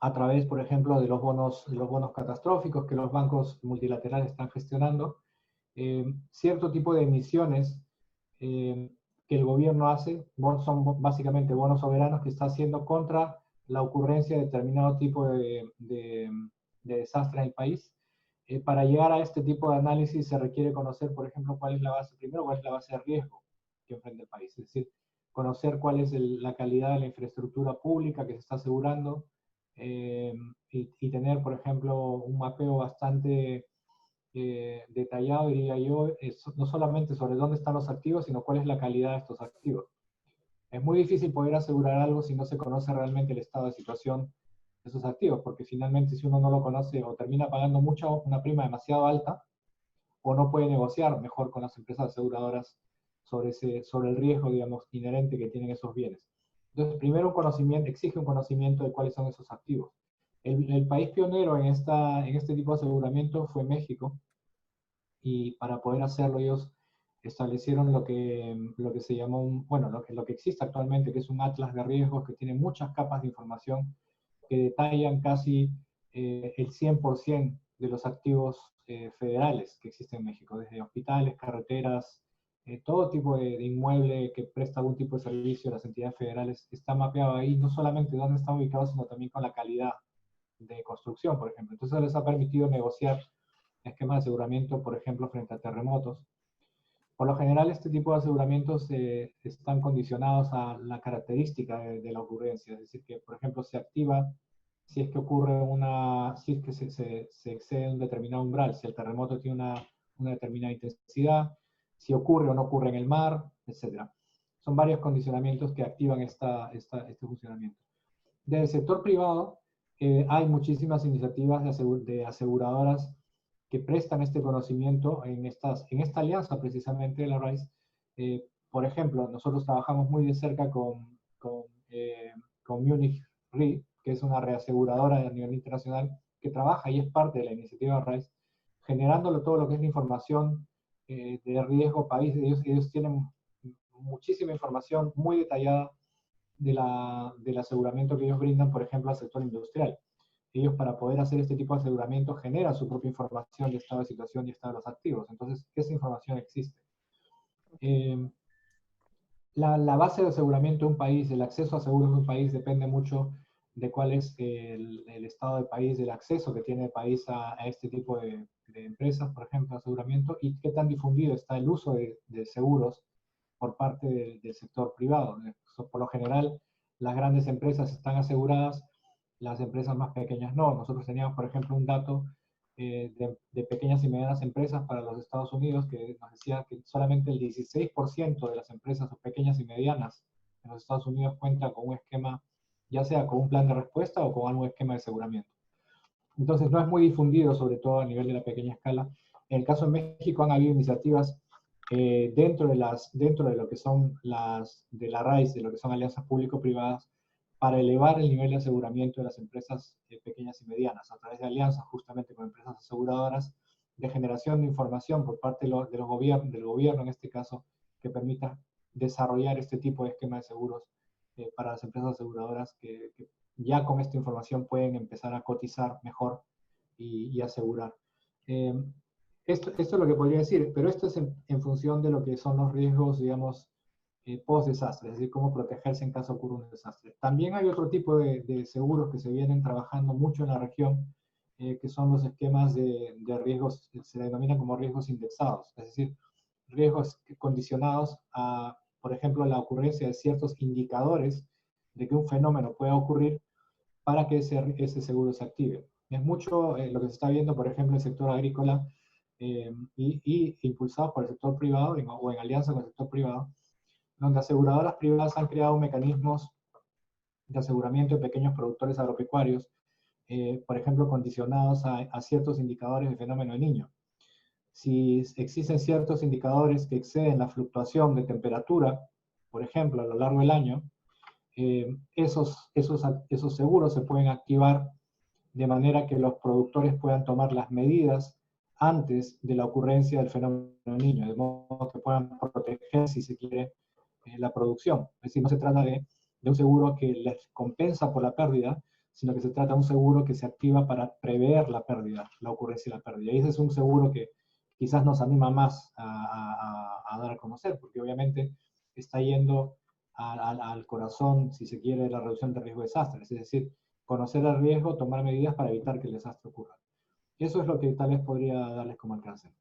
a través, por ejemplo, de los bonos catastróficos que los bancos multilaterales están gestionando, cierto tipo de emisiones que el gobierno hace, son básicamente bonos soberanos que está haciendo contra la ocurrencia de determinado tipo de desastre en el país. Para llegar a este tipo de análisis se requiere conocer, por ejemplo, cuál es la base de riesgo que enfrenta el país, es decir, conocer cuál es la calidad de la infraestructura pública que se está asegurando, y tener, por ejemplo, un mapeo bastante detallado, diría yo, no solamente sobre dónde están los activos, sino cuál es la calidad de estos activos. Es muy difícil poder asegurar algo si no se conoce realmente el estado de situación de esos activos, porque finalmente si uno no lo conoce o termina pagando una prima demasiado alta, o no puede negociar mejor con las empresas aseguradoras sobre el riesgo, digamos, inherente que tienen esos bienes. Entonces, primero exige un conocimiento de cuáles son esos activos. El país pionero en este tipo de aseguramiento fue México, y para poder hacerlo ellos establecieron lo que se llamó, lo que existe actualmente, que es un atlas de riesgos que tiene muchas capas de información que detallan casi el 100% de los activos federales que existen en México, desde hospitales, carreteras, todo tipo de inmueble que presta algún tipo de servicio a las entidades federales está mapeado ahí, no solamente dónde están ubicados, sino también con la calidad de construcción, por ejemplo. Entonces les ha permitido negociar esquemas de aseguramiento, por ejemplo, frente a terremotos. Por lo general, este tipo de aseguramientos están condicionados a la característica de la ocurrencia, es decir, que, por ejemplo, se activa si es que si es que se excede un determinado umbral, si el terremoto tiene una determinada intensidad, si ocurre o no ocurre en el mar, etc. Son varios condicionamientos que activan este funcionamiento. Del sector privado, hay muchísimas iniciativas de aseguradoras que prestan este conocimiento en esta alianza precisamente de la RAIS. Por ejemplo, nosotros trabajamos muy de cerca con Munich Re, que es una reaseguradora a nivel internacional que trabaja y es parte de la iniciativa RAIS, generándolo todo lo que es la información de riesgo país. Ellos tienen muchísima información muy detallada del aseguramiento que ellos brindan, por ejemplo, al sector industrial. Ellos, para poder hacer este tipo de aseguramiento, generan su propia información de estado de situación y estado de los activos. Entonces, esa información existe. La base de aseguramiento de un país, el acceso a seguros de un país, depende mucho de cuál es el estado del país, del acceso que tiene el país a este tipo de empresas, por ejemplo, de aseguramiento, y qué tan difundido está el uso de seguros por parte del sector privado. Por lo general, las grandes empresas están aseguradas, las empresas más pequeñas no. Nosotros teníamos, por ejemplo, un dato de pequeñas y medianas empresas para los Estados Unidos que nos decía que solamente el 16% de las empresas pequeñas y medianas en los Estados Unidos cuenta con un esquema, ya sea con un plan de respuesta o con algún esquema de aseguramiento. Entonces no es muy difundido, sobre todo a nivel de la pequeña escala. En el caso de México han habido iniciativas dentro de lo que son de la RAIS, de lo que son alianzas público-privadas, para elevar el nivel de aseguramiento de las empresas pequeñas y medianas, a través de alianzas justamente con empresas aseguradoras, de generación de información por parte del gobierno en este caso, que permita desarrollar este tipo de esquema de seguros para las empresas aseguradoras que ya con esta información pueden empezar a cotizar mejor y asegurar. Esto es lo que podría decir, pero esto es en función de lo que son los riesgos, digamos, post-desastre, es decir, cómo protegerse en caso ocurra un desastre. También hay otro tipo de seguros que se vienen trabajando mucho en la región, que son los esquemas de riesgos, se denominan como riesgos indexados, es decir, riesgos condicionados a, por ejemplo, la ocurrencia de ciertos indicadores de que un fenómeno pueda ocurrir para que ese seguro se active. Es mucho lo que se está viendo, por ejemplo, en el sector agrícola, y impulsado por el sector privado o en alianza con el sector privado, donde aseguradoras privadas han creado mecanismos de aseguramiento de pequeños productores agropecuarios, por ejemplo, condicionados a ciertos indicadores de fenómeno del Niño. Si existen ciertos indicadores que exceden la fluctuación de temperatura, por ejemplo, a lo largo del año, esos seguros se pueden activar de manera que los productores puedan tomar las medidas antes de la ocurrencia del fenómeno del Niño, de modo que puedan proteger, si se quiere, la producción. Es decir, no se trata de un seguro que les compensa por la pérdida, sino que se trata de un seguro que se activa para prever la pérdida, la ocurrencia de la pérdida. Y ese es un seguro que quizás nos anima más a dar a conocer, porque obviamente está yendo al corazón, si se quiere, de la reducción de riesgo de desastres, es decir, conocer el riesgo, tomar medidas para evitar que el desastre ocurra. Eso es lo que tal vez podría darles como alcance.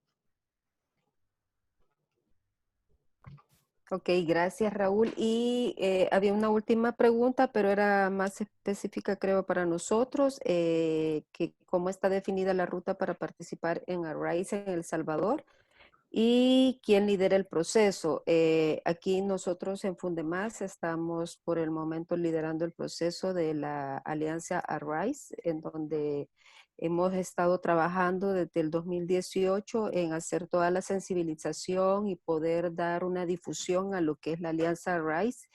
Ok, gracias Raúl. Y había una última pregunta, pero era más específica creo para nosotros, que cómo está definida la ruta para participar en Arise en El Salvador y quién lidera el proceso. Aquí nosotros en Fundemás estamos por el momento liderando el proceso de la alianza Arise, en donde hemos estado trabajando desde el 2018 en hacer toda la sensibilización y poder dar una difusión a lo que es la alianza Arise,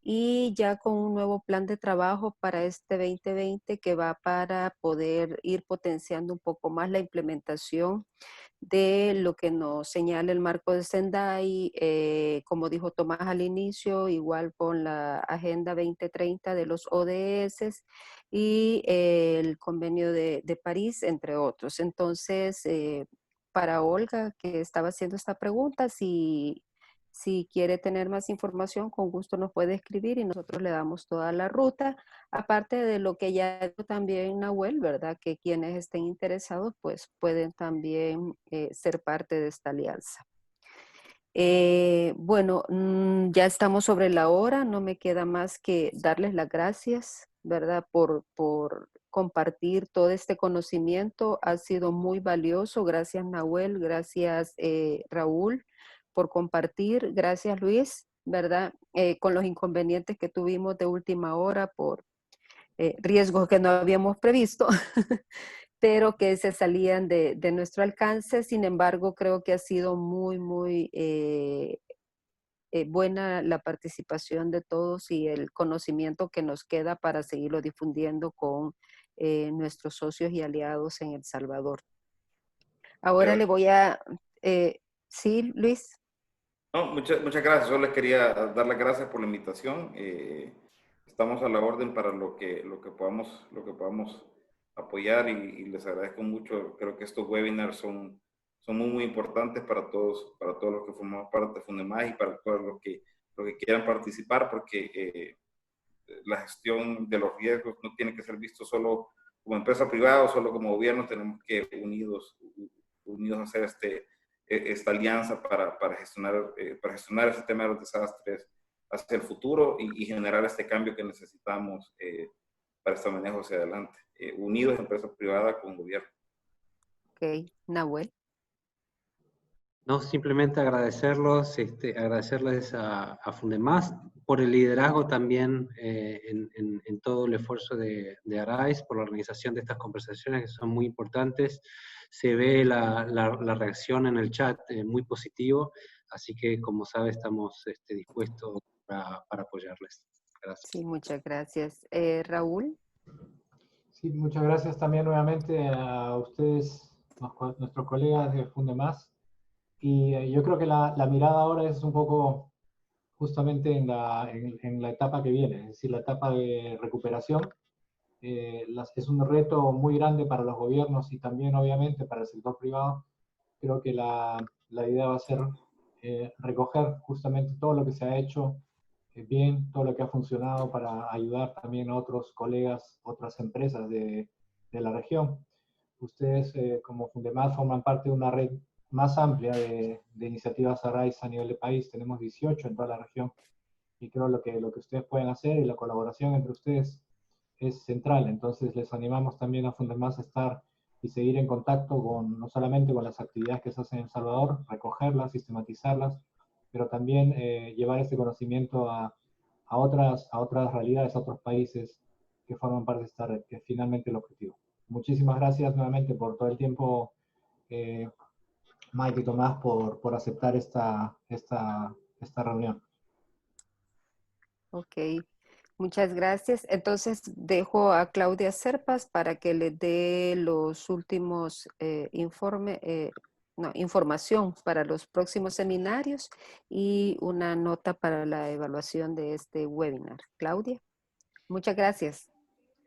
y ya con un nuevo plan de trabajo para este 2020 que va para poder ir potenciando un poco más la implementación de lo que nos señala el marco de Sendai, como dijo Tomás al inicio, igual con la Agenda 2030 de los ODS y el Convenio de París, entre otros. Entonces, para Olga, que estaba haciendo esta pregunta, si quiere tener más información, con gusto nos puede escribir y nosotros le damos toda la ruta. Aparte de lo que ya dijo también Nahuel, ¿verdad? Que quienes estén interesados, pues pueden también ser parte de esta alianza. Bueno, ya estamos sobre la hora, no me queda más que darles las gracias, ¿verdad? Por compartir todo este conocimiento, ha sido muy valioso. Gracias Nahuel, gracias Raúl por compartir, gracias Luis, ¿verdad? Con los inconvenientes que tuvimos de última hora por riesgos que no habíamos previsto, pero que se salían de nuestro alcance. Sin embargo, creo que ha sido muy, muy buena la participación de todos y el conocimiento que nos queda para seguirlo difundiendo con nuestros socios y aliados en El Salvador. Ahora le voy a... sí, Luis. No, muchas gracias. Solo les quería dar las gracias por la invitación. Estamos a la orden para lo que podamos apoyar y les agradezco mucho. Creo que estos webinars son muy importantes para todos los que formamos parte de Fundemás y para todos los que quieran participar, porque la gestión de los riesgos no tiene que ser visto solo como empresa privada o solo como gobierno. Tenemos que unidos hacer esta alianza para gestionar este tema de los desastres hacia el futuro y generar este cambio que necesitamos para este manejo hacia adelante. Unidos, empresa privada con gobierno. Ok, Nahuel. No, simplemente agradecerles a Fundemás por el liderazgo también en todo el esfuerzo de Arise, por la organización de estas conversaciones que son muy importantes. Se ve la reacción en el chat muy positivo, así que como sabe estamos dispuestos para apoyarles. Gracias. Sí, muchas gracias. Raúl. Sí, muchas gracias también nuevamente a ustedes, nuestros colegas de Fundemás. Y yo creo que la mirada ahora es un poco justamente en la etapa que viene, es decir, la etapa de recuperación. Es un reto muy grande para los gobiernos y también obviamente para el sector privado. Creo que la idea va a ser recoger justamente todo lo que se ha hecho bien, todo lo que ha funcionado para ayudar también a otros colegas, otras empresas de la región. Ustedes como Fundemás forman parte de una red más amplia de iniciativas Arise a nivel de país. Tenemos 18 en toda la región y creo lo que ustedes pueden hacer y la colaboración entre ustedes es central. Entonces les animamos también a Fundemás a estar y seguir en contacto no solamente con las actividades que se hacen en El Salvador, recogerlas, sistematizarlas, pero también llevar ese conocimiento a a otras realidades, a otros países que forman parte de esta red, que es finalmente el objetivo. Muchísimas gracias nuevamente por todo el tiempo, Mike y Tomás, por aceptar esta reunión. Ok, muchas gracias. Entonces dejo a Claudia Serpas para que le dé los últimos información para los próximos seminarios y una nota para la evaluación de este webinar. Claudia, muchas gracias.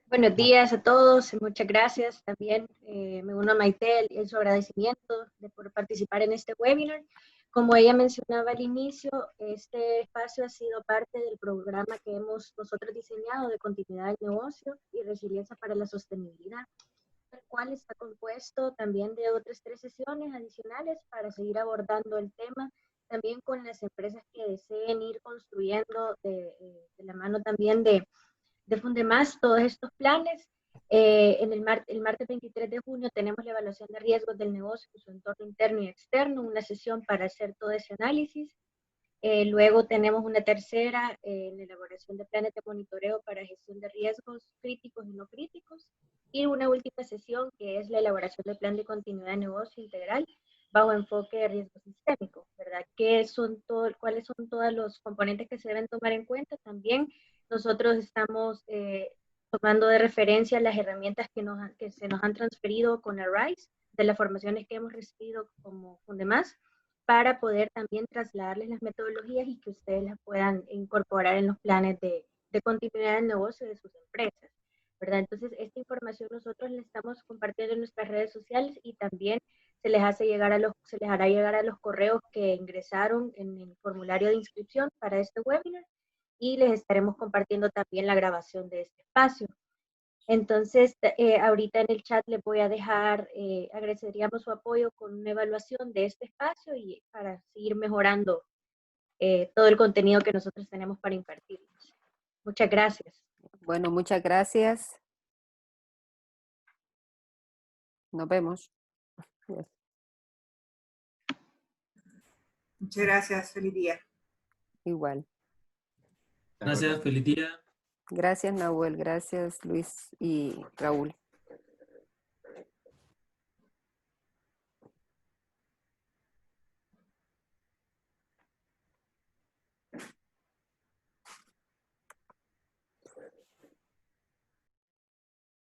Buenos días a todos, muchas gracias. También me uno a Maite en su agradecimiento por participar en este webinar. Como ella mencionaba al inicio, este espacio ha sido parte del programa que hemos nosotros diseñado de continuidad del negocio y resiliencia para la sostenibilidad, el cual está compuesto también de otras 3 sesiones adicionales para seguir abordando el tema, también con las empresas que deseen ir construyendo de la mano también de Fundemás todos estos planes. El martes 23 de junio tenemos la evaluación de riesgos del negocio en su entorno interno y externo, una sesión para hacer todo ese análisis. Luego tenemos una tercera en elaboración de planes de monitoreo para gestión de riesgos críticos y no críticos. Y una última sesión que es la elaboración del plan de continuidad de negocio integral bajo enfoque de riesgo sistémico, ¿verdad? ¿Cuáles son todos los componentes que se deben tomar en cuenta? También nosotros estamos tomando de referencia las herramientas que se nos han transferido con Arise, de las formaciones que hemos recibido como Fundemás, para poder también trasladarles las metodologías y que ustedes las puedan incorporar en los planes de continuidad del negocio de sus empresas, ¿verdad? Entonces, esta información nosotros la estamos compartiendo en nuestras redes sociales y también se les hará llegar a los correos que ingresaron en el formulario de inscripción para este webinar y les estaremos compartiendo también la grabación de este espacio. Entonces, ahorita en el chat les voy a dejar, agradeceríamos su apoyo con una evaluación de este espacio y para seguir mejorando todo el contenido que nosotros tenemos para impartirles. Muchas gracias. Bueno, muchas gracias. Nos vemos. Muchas gracias, feliz día. Igual. Gracias, feliz día. Gracias, Nahuel. Gracias, Luis y Raúl.